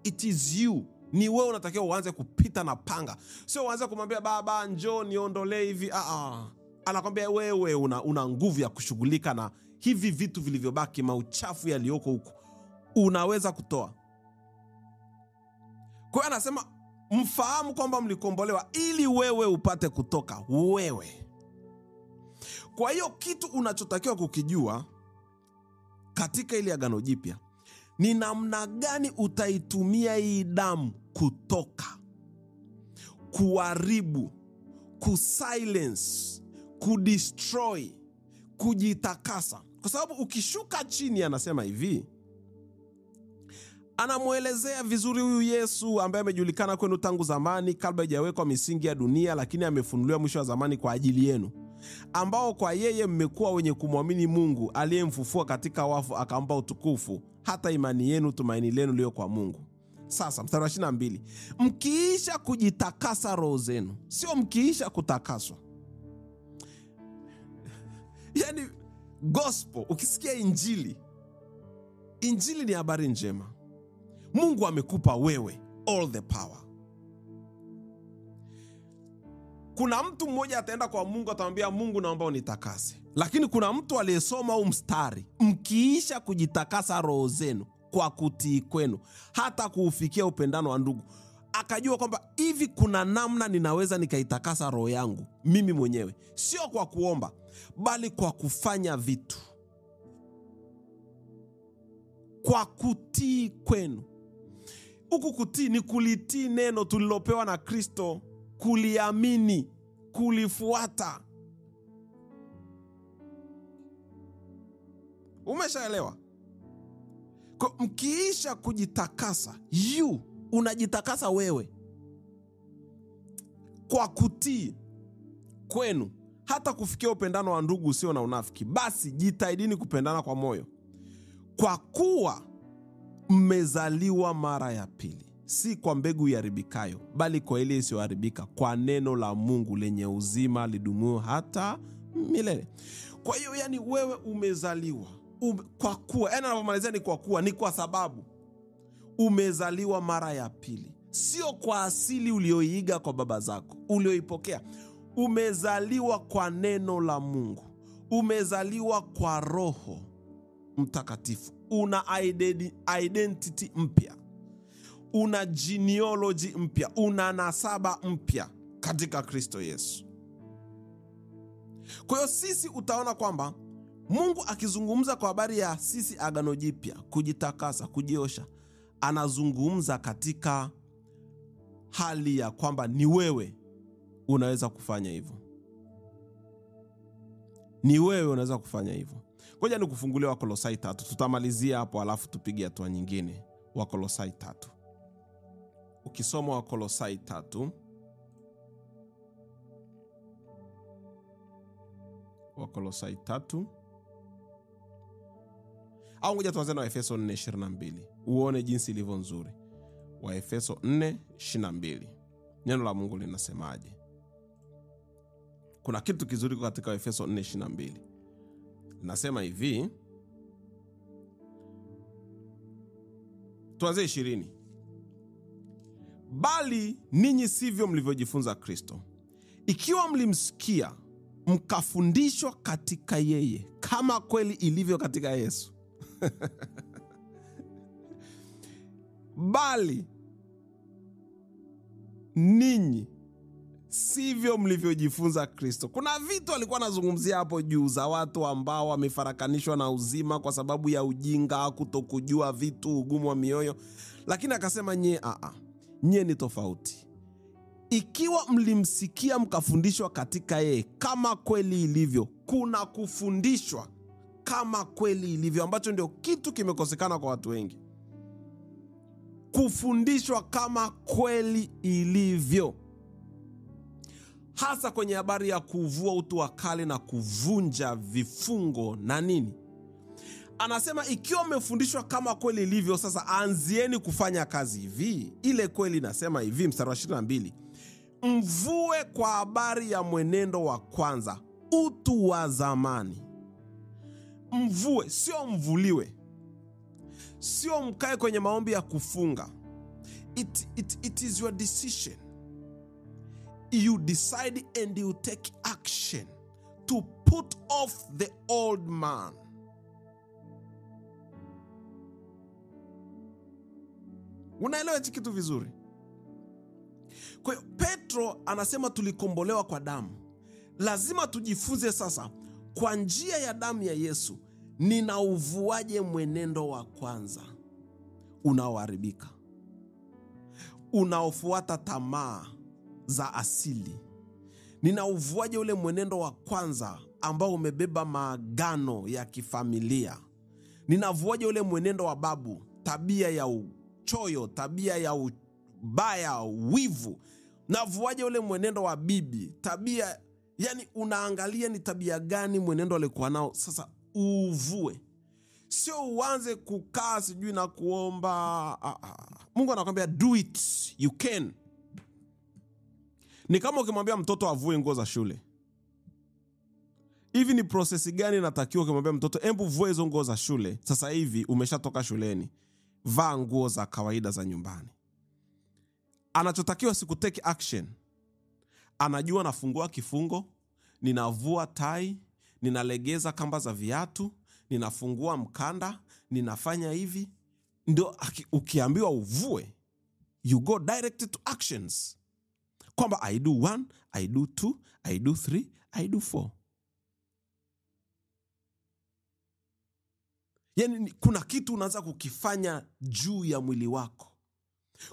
It is you. Ni wewe unatakiwa uanze kupita na panga. Sio uanze kumwambia baba njoo niondolee hivi. Anakwambia wewe una nguvu ya kushughulika na hivi vitu vilivyobaki, mauchafu yaliyoko huko. Unaweza kutoa. Kwa hiyo anasema mfahamu kwamba mlikombolewa ili wewe upate kutoka wewe. Kwa hiyo kitu unachotakiwa kukijua katika ile Agano Jipya ni namna gani utaitumia hii damu kutoka, kuharibu, kusilence, kudestroy, kujitakasa. Kwa sababu ukishuka chini anasema hivi, anamuelezea vizuri huyu Yesu ambaye amejulikana kwenu tangu zamani kabla haijawekwa misingi ya dunia, lakini amefunuliwa mwisho wa zamani kwa ajili yenu, ambao kwa yeye mmekuwa wenye kumwamini Mungu aliyemfufua katika wafu akampa utukufu, hata imani yenu tumaini lenu lio kwa Mungu. Sasa mstari wa 22, mkiisha kujitakasa roho zenu, sio mkiisha kutakaswa. Yani gospel, ukisikia injili ni habari njema. Mungu amekupa wewe all the power. Kuna mtu mmoja ataenda kwa Mungu atamwambia Mungu naomba unitakase. Lakini kuna mtu aliyesoma huu mstari, mkiisha kujitakasa roho zenu kwa kutii kwenu, hata kuufikia upendano wa ndugu, akajua kwamba hivi kuna namna ninaweza nikaitakasa roho yangu mimi mwenyewe, sio kwa kuomba bali kwa kufanya vitu, kwa kutii kwenu. Huku kutii ni kulitii neno tulilopewa na Kristo, kuliamini, kulifuata. Umeshaelewa? Kwa mkiisha kujitakasa, unajitakasa wewe kwa kutii kwenu, hata kufikia upendano wa ndugu usio na unafiki. Basi jitahidini kupendana kwa moyo, kwa kuwa mmezaliwa mara ya pili, si kwa mbegu iharibikayo, bali kwa ile isiyoharibika, kwa neno la Mungu lenye uzima lidumuo hata milele. Kwa hiyo yani wewe umezaliwa kwa kuwa, yani anapomalizia ni kwa kuwa, ni kwa sababu umezaliwa mara ya pili, sio kwa asili ulioiiga kwa baba zako, ulioipokea. Umezaliwa kwa neno la Mungu, umezaliwa kwa Roho Mtakatifu. Una identity mpya, una genealogy mpya, una nasaba mpya katika Kristo Yesu. Kwa hiyo sisi utaona kwamba Mungu akizungumza kwa habari ya sisi Agano Jipya, kujitakasa, kujiosha, anazungumza katika hali ya kwamba ni wewe unaweza kufanya hivyo. Ni wewe unaweza kufanya hivyo. Ngoja nikufungulie Wakolosai 3. Tutamalizia hapo alafu tupige hatua nyingine. Wakolosai 3. Ukisoma Wakolosai 3, Wakolosai 3, au ngoja tuanze na Waefeso 4:22 uone jinsi ilivyo nzuri. Waefeso 4:22 neno la Mungu linasemaje? Kuna kitu kizuri katika Waefeso 4:22. Nasema hivi, tuanze 20. Bali ninyi sivyo mlivyojifunza Kristo, ikiwa mlimsikia mkafundishwa katika yeye kama kweli ilivyo katika Yesu. Bali ninyi sivyo mlivyojifunza Kristo. Kuna vitu alikuwa anazungumzia hapo juu za watu ambao wamefarakanishwa na uzima kwa sababu ya ujinga, kutokujua vitu, ugumu wa mioyo. Lakini akasema nyie ni tofauti. Ikiwa mlimsikia mkafundishwa katika yeye kama kweli ilivyo, kuna kufundishwa kama kweli ilivyo, ambacho ndio kitu kimekosekana kwa watu wengi. Kufundishwa kama kweli ilivyo, hasa kwenye habari ya kuvua utu wa kale na kuvunja vifungo na nini. Anasema ikiwa mmefundishwa kama kweli ilivyo, sasa anzieni kufanya kazi hivi. Ile kweli inasema hivi, mstari wa 22, mvue kwa habari ya mwenendo wa kwanza, utu wa zamani. Mvue, sio mvuliwe. Sio mkae kwenye maombi ya kufunga. It is your decision. You decide and you take action to put off the old man. Unaelewa hichi kitu vizuri? Kwa hiyo Petro anasema tulikombolewa kwa damu. Lazima tujifunze sasa, kwa njia ya damu ya Yesu, ninauvuaje mwenendo wa kwanza unaoharibika, unaofuata tamaa za asili? Ninauvuaje ule mwenendo wa kwanza ambao umebeba maagano ya kifamilia? Ninavuaje ule mwenendo wa babu, tabia ya uchoyo, tabia ya ubaya, wivu? Navuaje ule mwenendo wa bibi, tabia, yani unaangalia ni tabia gani mwenendo alikuwa nao, sasa uvue. Sio uanze kukaa sijui na kuomba. Mungu anakuambia do it, you can. Ni kama ukimwambia mtoto avue nguo za shule. Hivi ni prosesi gani natakiwa ukimwambia mtoto embu vue hizo nguo za shule? Sasa hivi umeshatoka shuleni, vaa nguo za kawaida za nyumbani. Anachotakiwa siku take action. Anajua nafungua kifungo, ninavua tai, ninalegeza kamba za viatu, ninafungua mkanda, ninafanya hivi. Ndio ukiambiwa uvue, you go direct to actions. Kwamba I do 1, I do 2, I do 3, I do 4. Yani kuna kitu unaanza kukifanya juu ya mwili wako.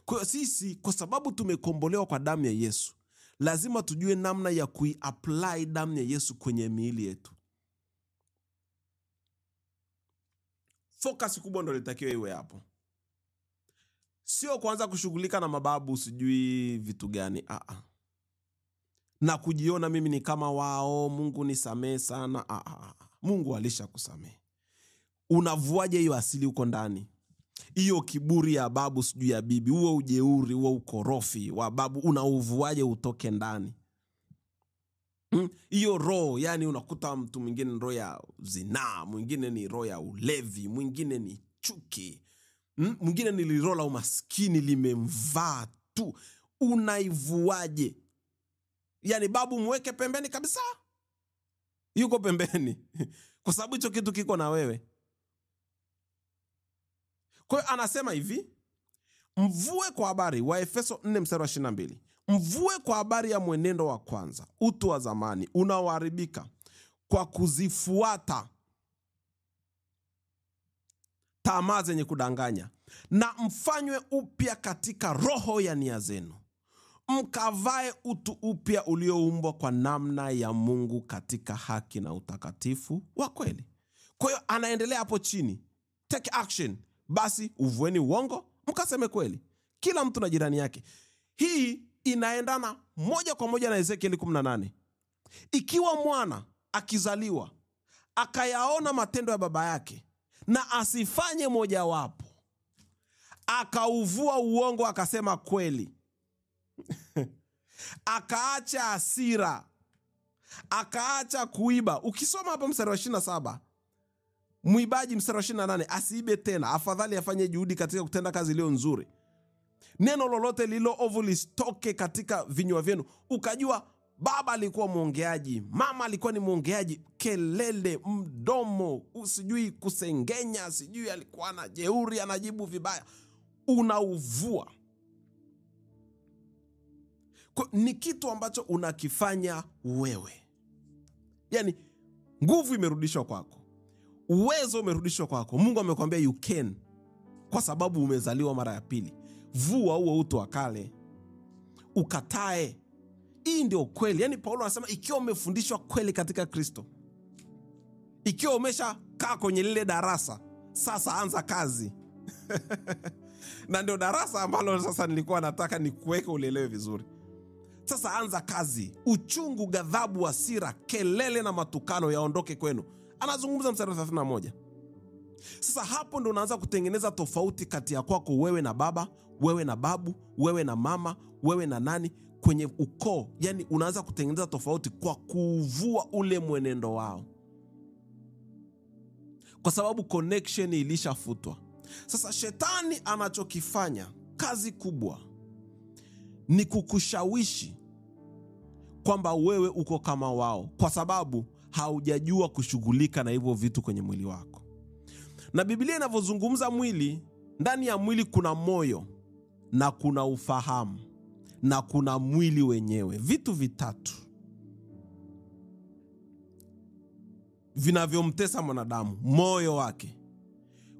Kwa hiyo sisi, kwa sababu tumekombolewa kwa damu ya Yesu, lazima tujue namna ya kui-apply damu ya Yesu kwenye miili yetu. Focus kubwa ndio litakiwa iwe hapo. Sio kuanza kushughulika na mababu sijui vitu gani. Na kujiona mimi ni kama wao, Mungu nisamee sana. Mungu alishakusamee. Unavuaje hiyo asili uko ndani? Hiyo kiburi ya babu sijui ya bibi, huo ujeuri, huo ukorofi wa babu, unauvuaje utoke ndani? Hiyo roho, yani unakuta mtu mwingine roho ya zinaa, mwingine ni roho ya ulevi, mwingine ni chuki, mwingine ni roho la umaskini limemvaa tu. Unaivuaje? Yani babu mweke pembeni kabisa. Yuko pembeni kwa sababu hicho kitu kiko na wewe. Kwa hiyo anasema hivi, mvue kwa habari, wa Efeso 4 mstari wa 22. Mvue kwa habari ya mwenendo wa kwanza, utu wa zamani unaoharibika kwa kuzifuata tamaa zenye kudanganya, na mfanywe upya katika roho ya nia zenu, mkavae utu upya ulioumbwa kwa namna ya Mungu katika haki na utakatifu wa kweli. Kwa hiyo anaendelea hapo chini, take action. Basi uvueni uongo, mkaseme kweli, kila mtu na jirani yake. Hii inaendana moja kwa moja na Ezekiel 18. Ikiwa mwana akizaliwa akayaona matendo ya baba yake na asifanye mojawapo, akauvua uongo akasema kweli, akaacha hasira, akaacha kuiba. Ukisoma hapa mstari wa 27, mwibaji mstari wa 28, asiibe tena, afadhali afanye juhudi katika kutenda kazi iliyo nzuri. Neno lolote lilo ovu lisitoke katika vinywa vyenu. Ukajua Baba alikuwa mwongeaji, mama alikuwa ni mwongeaji, kelele, mdomo, usijui kusengenya, sijui alikuwa na jeuri, anajibu vibaya. Unauvua. Ni kitu ambacho unakifanya wewe. Yani nguvu imerudishwa kwako, uwezo umerudishwa kwako. Mungu amekwambia you can, kwa sababu umezaliwa mara ya pili. Vua huo utu wa kale, ukatae. Hii ndio kweli. Yani Paulo anasema ikiwa umefundishwa kweli katika Kristo, ikiwa umeshakaa kwenye lile darasa, sasa anza kazi. Na ndio darasa ambalo sasa nilikuwa nataka nikuweke ulielewe vizuri. Sasa anza kazi. Uchungu, ghadhabu, hasira, kelele na matukano yaondoke kwenu. Anazungumza mstari wa 31. Sasa hapo ndo unaanza kutengeneza tofauti kati ya kwako wewe na baba, wewe na babu, wewe na mama, wewe na nani kwenye ukoo. Yani unaanza kutengeneza tofauti kwa kuvua ule mwenendo wao, kwa sababu connection ilishafutwa. Sasa shetani anachokifanya, kazi kubwa, ni kukushawishi kwamba wewe uko kama wao, kwa sababu haujajua kushughulika na hivyo vitu kwenye mwili wako. Na Biblia inavyozungumza mwili, ndani ya mwili kuna moyo na kuna ufahamu na kuna mwili wenyewe. Vitu vitatu vinavyomtesa mwanadamu: moyo wake,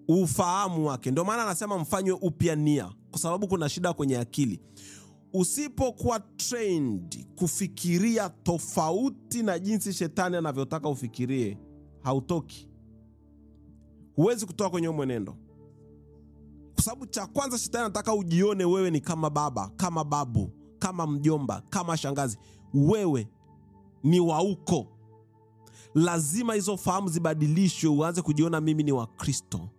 ufahamu wake. Ndio maana anasema mfanywe upya nia, kwa sababu kuna shida kwenye akili. Usipokuwa trained kufikiria tofauti na jinsi shetani anavyotaka ufikirie, hautoki. Huwezi kutoka kwenye mwenendo. Kwa sababu cha kwanza, shetani anataka ujione wewe ni kama baba, kama babu, kama mjomba, kama shangazi. Wewe ni wa uko. Lazima hizo fahamu zibadilishwe, uanze kujiona mimi ni wa Kristo.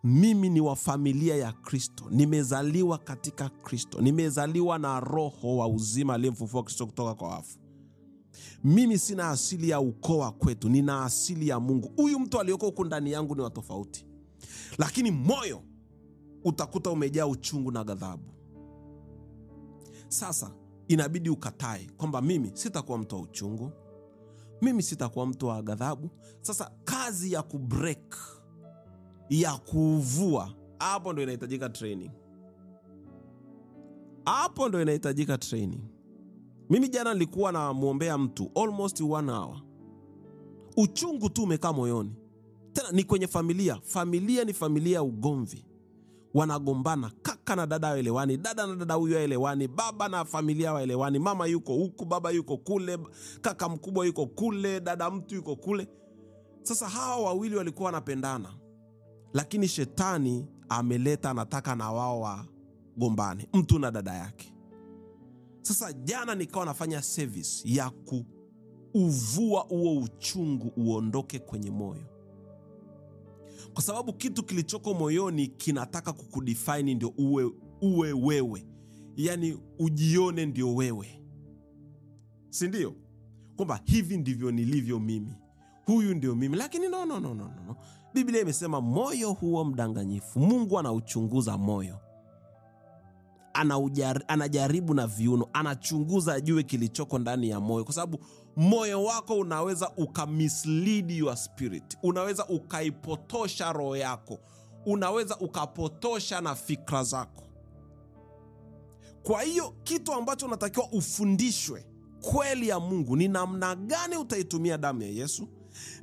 Mimi ni wa familia ya Kristo. Nimezaliwa katika Kristo. Nimezaliwa na Roho wa uzima aliyemfufua Kristo kutoka kwa wafu. Mimi sina asili ya ukoo wa kwetu, nina asili ya Mungu. Huyu mtu aliyoko huko ndani yangu ni wa tofauti. Lakini moyo utakuta umejaa uchungu na ghadhabu. Sasa inabidi ukatae kwamba mimi sitakuwa mtu wa uchungu, mimi sitakuwa mtu wa ghadhabu. Sasa kazi ya kubreak, ya kuvua, hapo ndo inahitajika training. Hapo ndo inahitajika training. Mimi jana nilikuwa na muombea mtu almost 1 hour. Uchungu tu umekaa moyoni. Tena ni kwenye familia. Familia ni familia ya ugomvi. Wanagombana, kaka na dada waelewani, dada na dada huyo waelewani, baba na familia waelewani, mama yuko huku, baba yuko kule, kaka mkubwa yuko kule, dada mtu yuko kule. Sasa hawa wawili walikuwa wanapendana, lakini shetani ameleta, anataka na wao wagombane, mtu na dada yake. Sasa jana nikawa nafanya service ya kuuvua huo uchungu uondoke kwenye moyo. Kwa sababu kitu kilichoko moyoni kinataka kukudefine ndio uwe wewe. Yani ujione ndio wewe. Si ndio? Kwamba hivi ndivyo nilivyo mimi. Huyu ndio mimi. Lakini no. Biblia imesema moyo huo mdanganyifu. Mungu anauchunguza moyo. Anajaribu na viuno, anachunguza ajue kilichoko ndani ya moyo, kwa sababu moyo wako unaweza ukamislead your spirit, unaweza ukaipotosha roho yako, unaweza ukapotosha na fikra zako. Kwa hiyo kitu ambacho unatakiwa ufundishwe kweli ya Mungu ni namna gani utaitumia damu ya Yesu,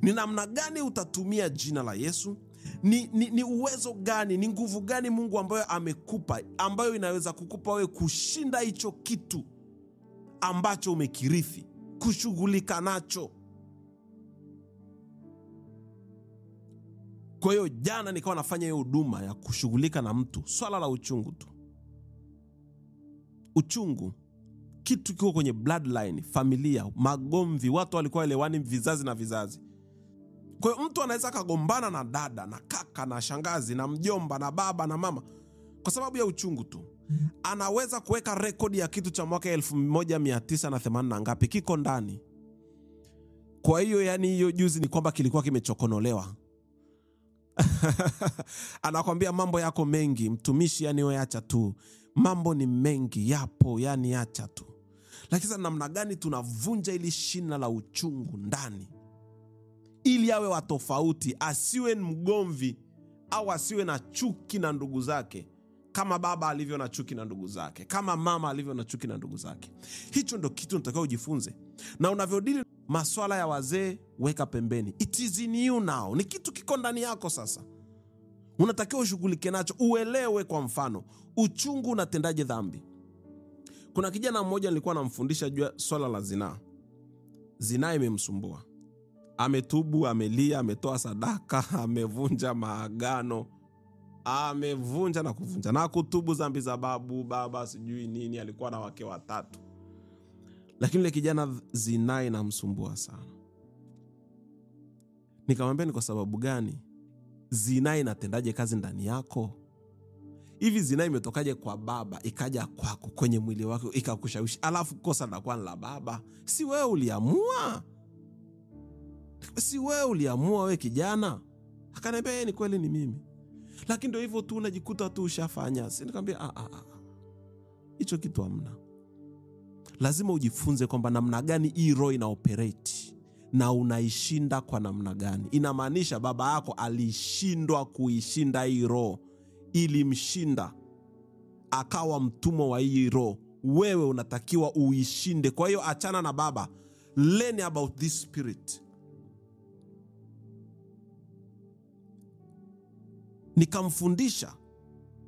ni namna gani utatumia jina la Yesu, ni uwezo gani, ni nguvu gani Mungu ambayo amekupa, ambayo inaweza kukupa wewe kushinda hicho kitu ambacho umekirithi, kushughulika nacho. Kwa hiyo jana nikawa nafanya hiyo huduma ya kushughulika na mtu, swala la uchungu tu. Uchungu, kitu kiko kwenye bloodline, familia, magomvi, watu walikuwa elewani vizazi na vizazi. Kwa hiyo mtu anaweza kagombana na dada na kaka na shangazi na mjomba na baba na mama kwa sababu ya uchungu tu. Anaweza kuweka rekodi ya kitu cha mwaka 1980 na ngapi kiko ndani. Kwa hiyo yani hiyo juzi ni kwamba kilikuwa kimechokonolewa. Anakwambia mambo yako mengi mtumishi, yani wewe acha tu. Mambo ni mengi yapo, yani acha tu. Lakini sasa namna gani tunavunja ili shina la uchungu ndani, ili awe wa tofauti, asiwe mgomvi au asiwe na chuki na ndugu zake, kama baba alivyo na chuki na ndugu zake, kama mama alivyo na chuki na ndugu zake. Hicho ndo kitu unatakiwa ujifunze. Na unavyodili masuala ya wazee, weka pembeni. It is in you now. Ni kitu kiko ndani yako sasa. Unatakiwa ushughulike nacho, uelewe. Kwa mfano, uchungu unatendaje dhambi. Kuna kijana mmoja nilikuwa namfundisha juu ya swala la zinaa. Zinaa imemsumbua. Ametubu, amelia, ametoa sadaka, amevunja maagano, amevunja na kuvunja na kutubu dhambi za babu, baba, sijui nini, alikuwa na wake 3. Lakini yule kijana zinaa inamsumbua sana. Nikamwambia ni kwa sababu gani? Zinaa inatendaje kazi ndani yako? Hivi zinaa imetokaje kwa baba ikaja kwako kwenye mwili wako ikakushawishi, alafu kosa la kwanza la baba? Si wewe uliamua? Si wewe uliamua wewe kijana? Akaniambia ni kweli ni mimi. Lakini ndio hivyo tu, unajikuta tu ushafanya. Nikamwambia hicho kitu hamna. Lazima ujifunze kwamba namna gani hii roho ina operate na unaishinda kwa namna gani. Inamaanisha baba yako alishindwa kuishinda hii roho, ilimshinda akawa mtumwa wa hii roho. Wewe unatakiwa uishinde. Kwa hiyo achana na baba, learn about this spirit. Nikamfundisha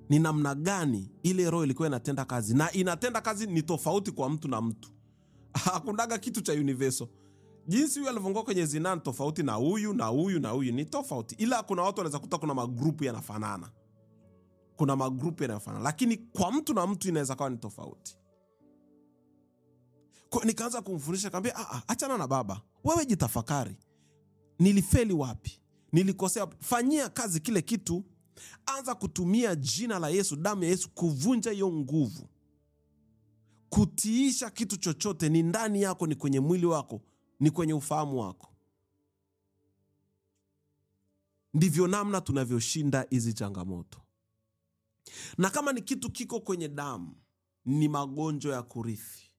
ni namna gani ile roho ilikuwa inatenda kazi, na inatenda kazi ni tofauti kwa mtu na mtu. Hakunaga kitu cha universal. Jinsi huyu alivyokuwa kwenye zinaa tofauti na huyu na huyu na huyu, ni tofauti. Ila kuna watu wanaweza kuta kuna magrupu yanafanana. Kuna magrupu yanafanana, lakini kwa mtu na mtu inaweza kuwa ni tofauti. Kwa nikaanza kumfundisha, kaambia achana na baba. Wewe jitafakari. Nilifeli wapi? Nilikosea wapi? Fanyia kazi kile kitu. Anza kutumia jina la Yesu, damu ya Yesu kuvunja hiyo nguvu. Kutiisha kitu chochote ni ndani yako, ni kwenye mwili wako, ni kwenye ufahamu wako. Ndivyo namna tunavyoshinda hizi changamoto. Na kama ni kitu kiko kwenye damu, ni magonjwa ya kurithi,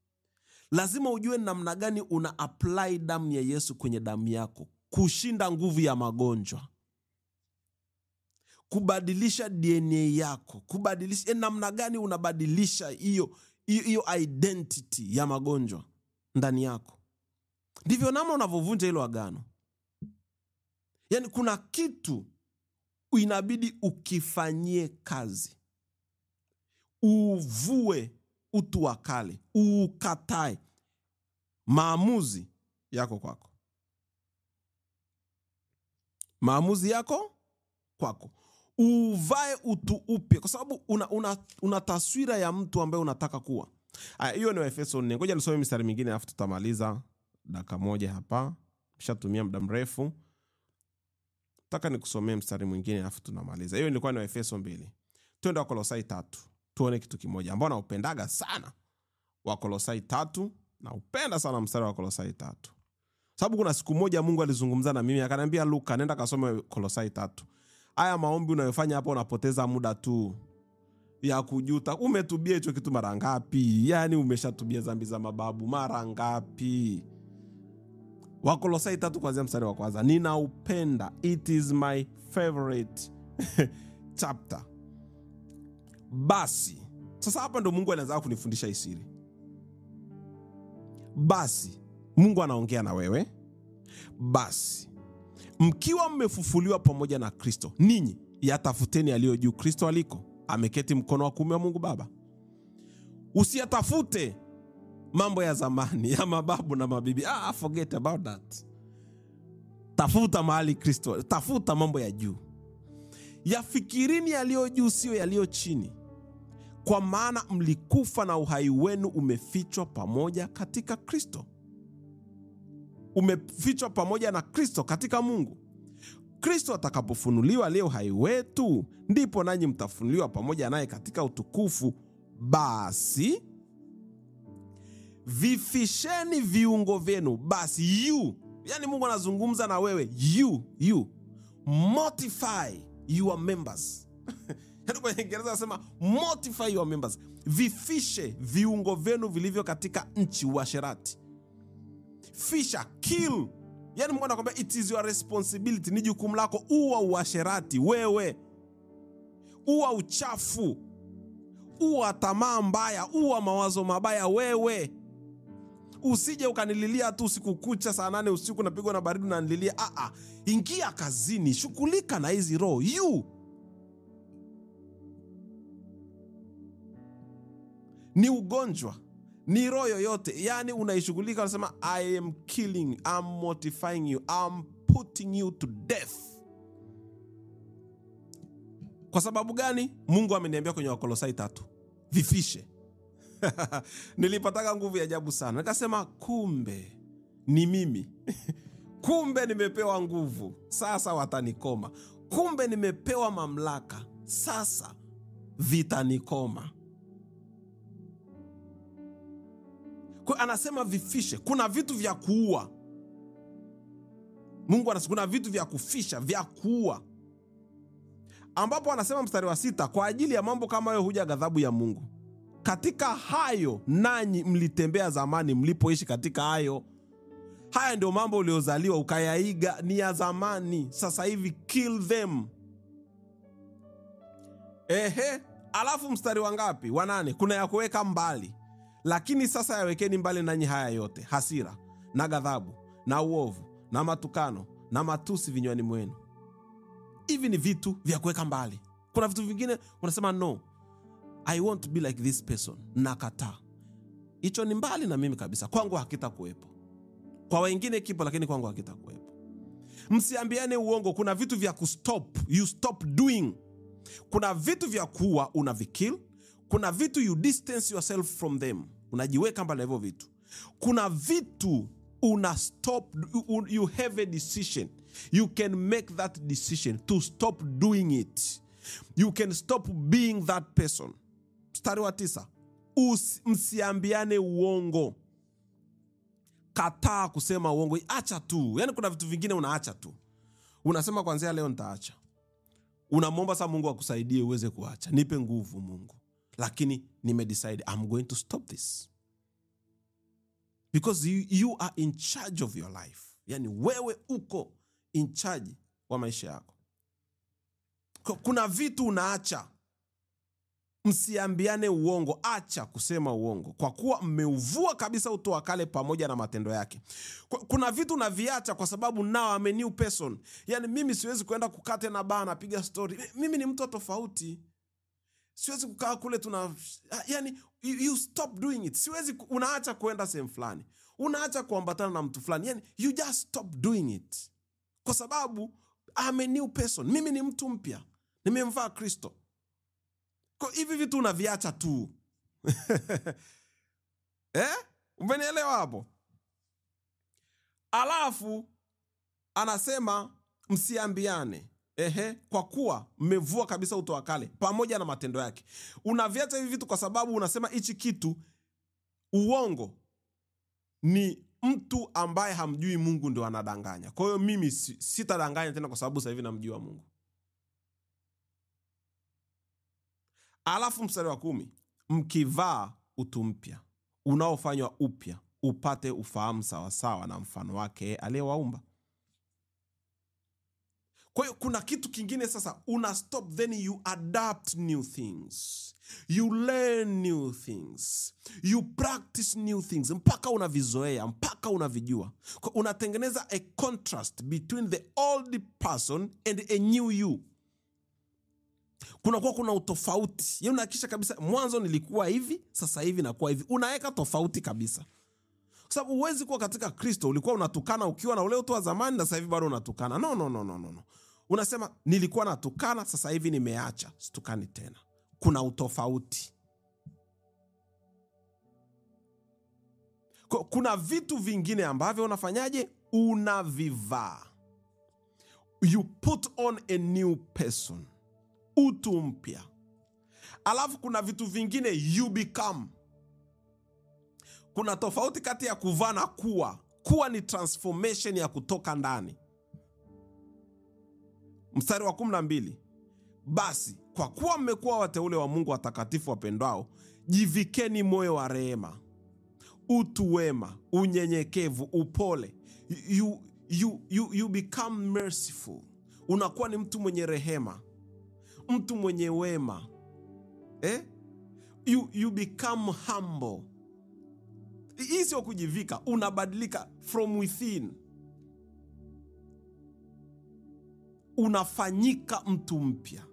lazima ujue namna gani una apply damu ya Yesu kwenye damu yako kushinda nguvu ya magonjwa. Kubadilisha DNA yako, kubadilisha namna gani unabadilisha hiyo identity ya magonjwa ndani yako. Ndivyo namna unavovunja hilo agano. Yaani kuna kitu inabidi ukifanyie kazi. Uvue utu wa kale, ukatae. Maamuzi yako kwako. Maamuzi yako kwako. Uvae utu upya, kwa sababu una taswira ya mtu ambaye unataka kuwa. Hiyo ni Waefeso 4. Ngoja nisome mstari mwingine alafu tutamaliza dakika moja hapa. Nishatumia muda mrefu. Nataka nikusomee mstari mwingine alafu tunamaliza. Hiyo ilikuwa ni Waefeso 2. Twende Wakolosai 3. Tuone kitu kimoja ambao naupendaga sana. Wakolosai 3, na upenda sana mstari wa Wakolosai 3. Sababu kuna siku moja Mungu alizungumza na mimi akaniambia, Luka, nenda kasome Wakolosai 3. Haya maombi unayofanya hapo unapoteza muda tu ya kujuta. Umetubia hicho kitu mara ngapi? Yaani umeshatubia dhambi za mababu mara ngapi? Wakolosai 3 kuanzia mstari wa kwanza. Ninaupenda. It is my favorite chapter. Basi. Sasa hapa ndo Mungu anaanza kunifundisha hii siri. Basi. Mungu anaongea na wewe. Basi, mkiwa mmefufuliwa pamoja na Kristo, ninyi yatafuteni yaliyo juu, Kristo aliko ameketi mkono wa kuume wa Mungu Baba. Usiyatafute mambo ya zamani ya mababu na mabibi. Forget about that. Tafuta mahali Kristo, tafuta mambo ya juu. Yafikirini yaliyo juu, sio yaliyo chini. Kwa maana mlikufa na uhai wenu umefichwa pamoja katika Kristo. Umefichwa pamoja na Kristo katika Mungu. Kristo atakapofunuliwa aliye uhai wetu, ndipo nanyi mtafunuliwa pamoja naye katika utukufu. Basi vifisheni viungo vyenu. Basi yani Mungu anazungumza na wewe. You mortify your members. Kwa Kiingereza nasema mortify your members. Vifishe viungo vyenu vilivyo katika nchi, uasherati. Fisha, kill. Yani Mungu anakuambia it is your responsibility, ni jukumu lako. Ua uasherati wewe. Ua uchafu. Ua tamaa mbaya, ua mawazo mabaya wewe. Usije ukanililia tu usiku kucha saa 8 usiku napigwa na baridi na nililia. Ingia kazini, shughulika na hizi roho. Ni ugonjwa, ni roho yoyote, yani unaishughulika, unasema I am killing, I'm mortifying you, I'm putting you to death. Kwa sababu gani? Mungu ameniambia kwenye Wakolosai 3, vifishe. Nilipataka nguvu ya ajabu sana. Nikasema kumbe ni mimi. Kumbe nimepewa nguvu, sasa watanikoma. Kumbe nimepewa mamlaka, sasa vitanikoma. Kwa anasema vifishe. Kuna vitu vya kuua. Mungu anasema kuna vitu vya kufisha, vya kuua. Ambapo anasema mstari wa 6, kwa ajili ya mambo kama hayo huja ghadhabu ya Mungu. Katika hayo nanyi mlitembea zamani mlipoishi katika hayo. Haya ndio mambo uliozaliwa ukayaiga, ni ya zamani. Sasa hivi kill them. Alafu mstari wa ngapi? Wa 8, kuna ya kuweka mbali. Lakini sasa yawekeni mbali nanyi haya yote: hasira na ghadhabu na uovu na matukano na matusi vinywani mwenu. Hivi ni vitu vya kuweka mbali. Kuna vitu vingine unasema no, I want to be like this person. Nakataa. Hicho ni mbali na mimi kabisa. Kwangu hakitakuwepo. Kwa wengine kipo, lakini kwangu hakitakuwepo. Msiambiane uongo. Kuna vitu vya kustop. You stop doing. Kuna vitu vya kuua, unavikill. Kuna vitu you distance yourself from them. Unajiweka mbali na hivyo vitu. Kuna vitu una stop. You have a decision. You can make that decision to stop doing it. You can stop being that person. Mstari wa 9, msiambiane uongo. Kataa kusema uongo. Acha tu. Yani kuna vitu vingine unaacha tu. Unasema kuanzia leo nitaacha. Unamwomba sasa Mungu akusaidie uweze kuacha. Nipe nguvu Mungu. Lakini nimedecide I'm going to stop this. Because you are in charge of your life. Yani wewe uko in charge wa maisha yako. Kuna vitu unaacha. Msiambiane uongo. Acha kusema uongo, kwa kuwa mmeuvua kabisa utu wa kale pamoja na matendo yake. Kuna vitu unaviacha kwa sababu now I'm a new person. Yani mimi siwezi kuenda kukate na baa na piga story. Mimi ni mtu tofauti. Siwezi kukaa kule yani you stop doing it. Siwezi, unaacha kuenda sehemu fulani. Unaacha kuambatana na mtu fulani. Yani you just stop doing it. Kwa sababu I'm a new person. Mimi ni mtu mpya. Nimemvaa Kristo. Kwa hivi vitu unaviacha tu. Umenielewa hapo? Alafu anasema msiambiane. Kwa kuwa mmevua kabisa utu wa kale pamoja na matendo yake. Unaviacha hivi vitu kwa sababu unasema hichi kitu, uongo ni mtu ambaye hamjui Mungu ndio anadanganya. Kwa hiyo mimi sitadanganya tena kwa sababu sasa hivi namjua Mungu. Alafu mstari wa 10, mkivaa utu mpya unaofanywa upya upate ufahamu sawa sawa na mfano wake aliyewaumba. Kwa hiyo kuna kitu kingine sasa, una stop, then you adapt new things. You learn new things. You practice new things. Mpaka unavizoea, mpaka unavijua. Unatengeneza a contrast between the old person and a new you. Kuna utofauti. Yeye unahakisha kabisa mwanzo nilikuwa hivi, sasa hivi nakuwa hivi. Unaweka tofauti kabisa. Kwa sababu huwezi kuwa katika Kristo ulikuwa unatukana ukiwa na ule utu wa zamani na sasa hivi bado unatukana. No. Unasema nilikuwa natukana, sasa hivi nimeacha, situkani tena. Kuna utofauti. Kuna vitu vingine ambavyo unafanyaje? Unavivaa. You put on a new person. Utu mpya. Alafu kuna vitu vingine you become. Kuna tofauti kati ya kuvaa na kuwa. Kuwa ni transformation ya kutoka ndani. Mstari wa 12. Basi kwa kuwa mmekuwa wateule wa Mungu watakatifu wapendwao, jivikeni moyo wa rehema, utu wema, unyenyekevu, upole. You become merciful. Unakuwa ni mtu mwenye rehema, mtu mwenye wema. You become humble. Hii sio kujivika, unabadilika from within. Unafanyika mtu mpya.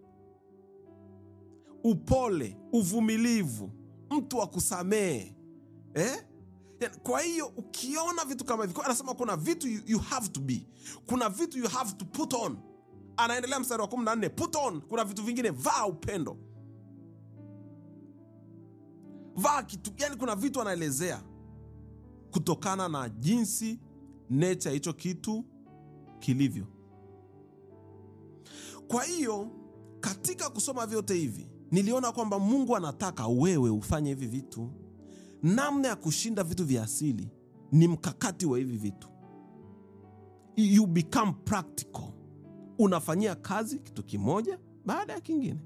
Upole, uvumilivu, mtu wa kusamehe. Kwa hiyo ukiona vitu kama hivi, anasema kuna vitu you have to be, kuna vitu you have to put on. Anaendelea mstari wa 14, put on. Kuna vitu vingine, vaa upendo, vaa kitu. Yani kuna vitu anaelezea kutokana na jinsi nature hicho kitu kilivyo. Kwa hiyo katika kusoma vyote hivi niliona kwamba Mungu anataka wewe ufanye hivi vitu. Namna ya kushinda vitu vya asili ni mkakati wa hivi vitu. You become practical. Unafanyia kazi kitu kimoja baada ya kingine.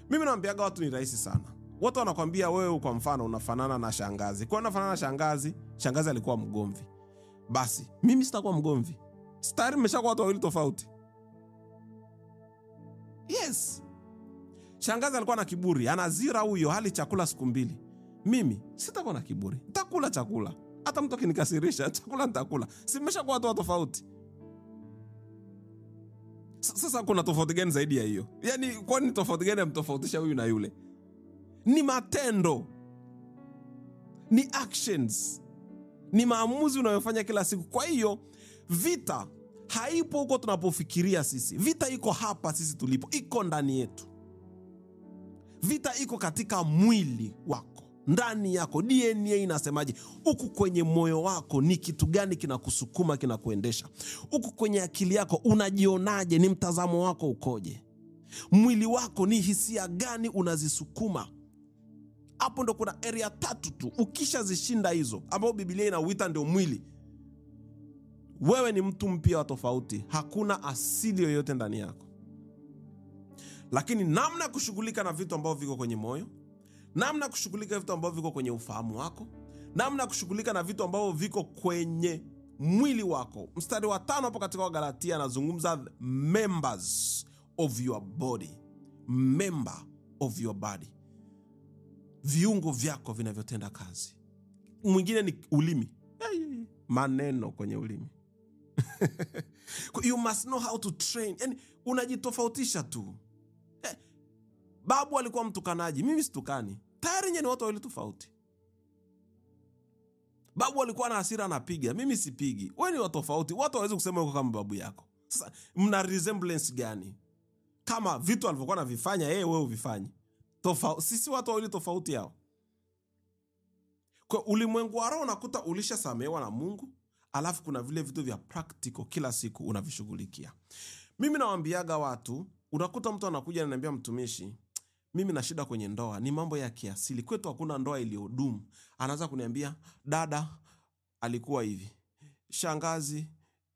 Mimi naambiaga watu ni rahisi sana. Watu wanakuambia wewe kwa mfano unafanana na shangazi. Kwa unafanana na shangazi, shangazi alikuwa mgomvi. Basi mimi sitakuwa mgomvi. Tayari mmeshakuwa watu wawili tofauti. Yes. Shangazi alikuwa na kiburi, anazira huyo, hali chakula siku 2. Mimi sitakuwa na kiburi, nitakula chakula. Hata mtu akinikasirisha, chakula nitakula. Si mmeshakuwa watu tofauti. Sasa kuna tofauti gani zaidi ya hiyo? Yani kwa nini tofauti gani mtofautisha huyu na yule? Ni matendo, ni actions, ni maamuzi unayofanya kila siku. Kwa hiyo vita haipo huko tunapofikiria sisi. Vita iko hapa sisi tulipo, iko ndani yetu. Vita iko katika mwili wako, ndani yako. DNA inasemaje? Huku kwenye moyo wako ni kitu gani kinakusukuma, kinakuendesha? Huku kwenye akili yako unajionaje? Ni mtazamo wako ukoje? Mwili wako ni hisia gani unazisukuma? Hapo ndo kuna area 3 tu. Ukishazishinda hizo, ambao Biblia inauita ndio mwili, wewe ni mtu mpya wa tofauti. Hakuna asili yoyote ndani yako. Lakini namna ya kushughulika na vitu ambavyo viko kwenye moyo, namna ya kushughulika na vitu ambavyo viko kwenye ufahamu wako, namna ya kushughulika na vitu ambavyo viko kwenye mwili wako. Mstari wa 5 hapo katika Galatia anazungumza members of your body. Member of your body. Viungo vyako vinavyotenda kazi. Mwingine ni ulimi. Maneno kwenye ulimi. You must know how to train. Yani unajitofautisha tu. Babu alikuwa mtukanaji, mimi situkani. Tayari nyinyi ni watu wawili tofauti. Babu alikuwa na hasira anapiga, mimi sipigi. Wewe ni watu tofauti. Watu hawezi kusema uko kama babu yako. Sasa mna resemblance gani? Kama vitu alivyokuwa anavifanya wewe uvifanye. Sisi watu wawili tofauti hao. Kwa ulimwengu wa roho unakuta ulishasamehewa na Mungu, alafu kuna vile vitu vya practical kila siku unavishughulikia. Mimi nawaambiaga watu, unakuta mtu anakuja ananiambia, mtumishi, mimi na shida kwenye ndoa, ni mambo ya kiasili. Kwetu hakuna ndoa iliyodumu. Anaanza kuniambia, dada alikuwa hivi, shangazi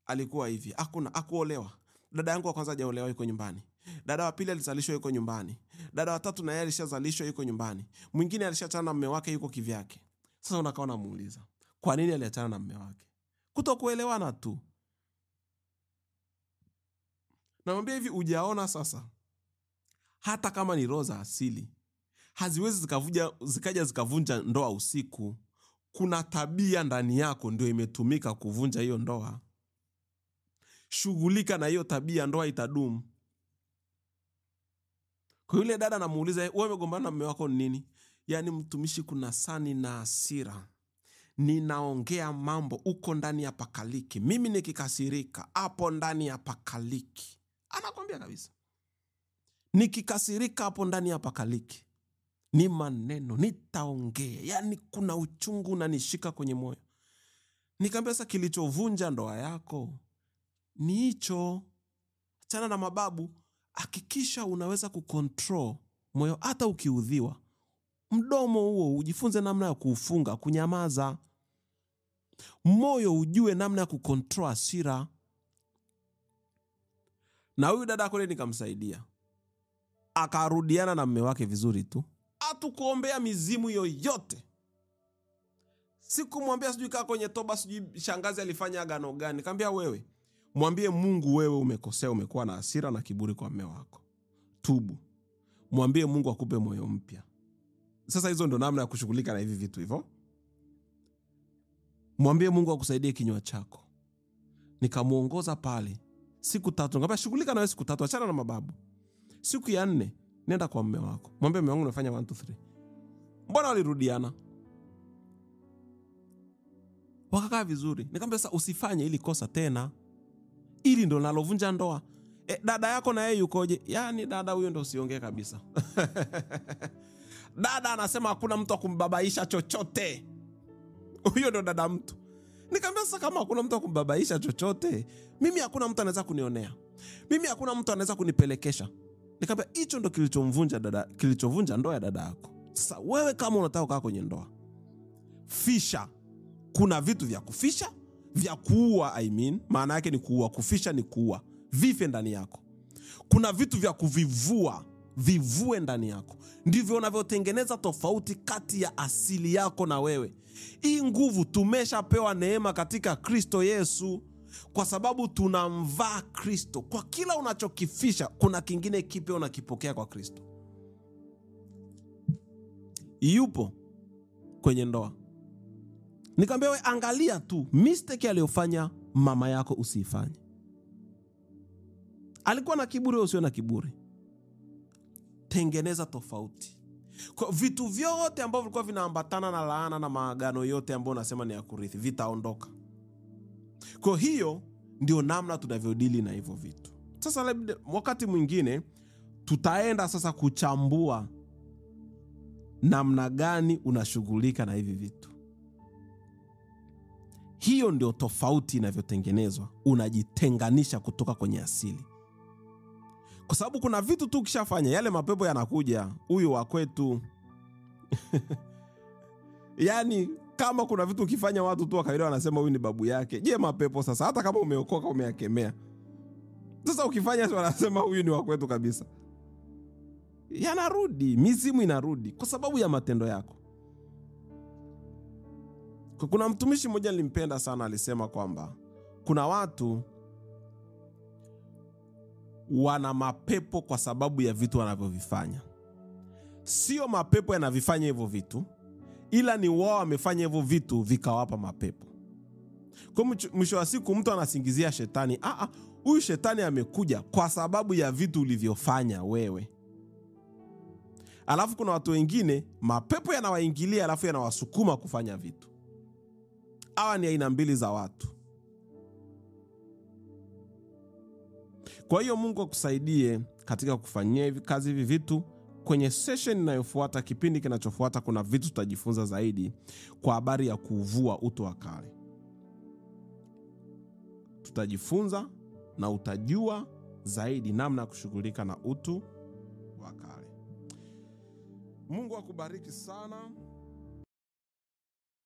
alikuwa hivi, hakuolewa. Dada yangu wa kwanza hajaolewa, yuko nyumbani. Dada wa pili alizalishwa, yuko nyumbani. Dada wa tatu na yeye alishazalishwa, yuko nyumbani. Mwingine alishachana na mume wake, yuko kivyake. Sasa unakaa unamuuliza, kwa nini aliachana na mume wake? Kutokuelewana tu. Namwambia hivi, hujaona sasa? Hata kama ni roho za asili, haziwezi zikaja zikavunja ndoa usiku. Kuna tabia ndani yako ndio imetumika kuvunja hiyo ndoa. Shughulika na hiyo tabia, ndoa itadumu. Kwa yule dada namuuliza, wewe umegombana na mume wako nini? Yani mtumishi, kuna sani na hasira. Ninaongea mambo uko ndani ya pakaliki. Mimi nikikasirika, hapo ndani ya pakaliki. Anakwambia kabisa. Nikikasirika hapo ndani ya pakaliki, ni maneno nitaongea. Yani kuna uchungu unanishika kwenye moyo. Nikamwambia, sasa kilichovunja ndoa yako ni hicho. Achana na mababu. Hakikisha unaweza kucontrol moyo hata ukiudhiwa. Mdomo huo ujifunze namna ya kuufunga, kunyamaza. Moyo ujue namna ya kucontrol hasira. Na huyu dada kule nikamsaidia. akarudiana na mume wake vizuri tu. Hatukuombea mizimu yoyote. Sikumwambia sijui kaa kwenye toba, sijui shangazi alifanya agano gani. Nikamwambia wewe, mwambie Mungu wewe umekosea, umekuwa na hasira na kiburi kwa mume wako. Tubu. Mwambie Mungu akupe moyo mpya. Sasa hizo ndo namna ya kushughulika na hivi vitu hivyo. Mwambie Mungu akusaidie kinywa chako. Nikamuongoza pale siku 3. Nikamwambia shughulika na wewe siku 3, achana na mababu. Siku ya 4 nenda kwa mume wako. Mwambie mume wangu nimefanya 1 2 3. Mbona walirudiana? Wakakaa vizuri. Nikamwambia sasa usifanye ili kosa tena. Ili ndo nalovunja ndoa. Dada yako na yeye yukoje? Yaani dada huyo ndo usiongee kabisa. Dada anasema hakuna mtu akumbabaisha chochote. Huyo ndo dada mtu. Nikamwambia sasa kama hakuna mtu akumbabaisha chochote, mimi hakuna mtu anaweza kunionea. Mimi hakuna mtu anaweza kunipelekesha. Nikamwambia hicho ndo kilichovunja ndoa ya dada yako. Sasa wewe kama unataka kukaa kwenye ndoa, fisha. Kuna vitu vya kufisha, vya kuua, maana yake ni kuua. Kufisha ni kuua. Vife ndani yako. Kuna vitu vya kuvivua, vivue ndani yako. Ndivyo unavyotengeneza tofauti kati ya asili yako na wewe. Hii nguvu tumeshapewa neema katika Kristo Yesu, kwa sababu tunamvaa Kristo. Kwa kila unachokifisha, kuna kingine kipya unakipokea kwa Kristo. Yupo kwenye ndoa. Nikamwambia wewe angalia tu mistake aliyofanya mama yako usifanye. Alikuwa na kiburi, usio na kiburi. Tengeneza tofauti. Kwa vitu vyote ambavyo vilikuwa vinaambatana na laana na maagano yote ambayo unasema ni ya kurithi, vitaondoka. Kwa hiyo ndio namna tunavyodili na hivyo vitu. Sasa wakati mwingine tutaenda sasa kuchambua namna gani unashughulika na hivi vitu. Hiyo ndio tofauti inavyotengenezwa. Unajitenganisha kutoka kwenye asili. Kwa sababu kuna vitu tu ukishafanya, yale mapepo yanakuja, huyu wa kwetu. Yaani kama kuna vitu ukifanya watu tu wakaelewa wanasema huyu ni babu yake. Je, mapepo sasa hata kama umeokoka umeyakemea, sasa ukifanya wanasema huyu ni wa kwetu kabisa. Yanarudi, mizimu inarudi kwa sababu ya matendo yako. Kuna mtumishi mmoja nilimpenda sana, alisema kwamba kuna watu wana mapepo kwa sababu ya vitu wanavyovifanya. Sio mapepo yanavifanya hivyo vitu, ila ni wao wamefanya hivyo vitu vikawapa mapepo. Kwa mwisho wa siku mtu anasingizia shetani. Huyu shetani amekuja kwa sababu ya vitu ulivyofanya wewe. Alafu kuna watu wengine mapepo yanawaingilia alafu yanawasukuma kufanya vitu. Hawa ni aina mbili za watu. Kwa hiyo Mungu akusaidie katika kufanyia kazi hivi vitu. Kwenye session inayofuata, kipindi kinachofuata, kuna vitu tutajifunza zaidi kwa habari ya kuvua utu wa kale. Tutajifunza na utajua zaidi namna ya kushughulika na utu wa kale. Mungu akubariki sana.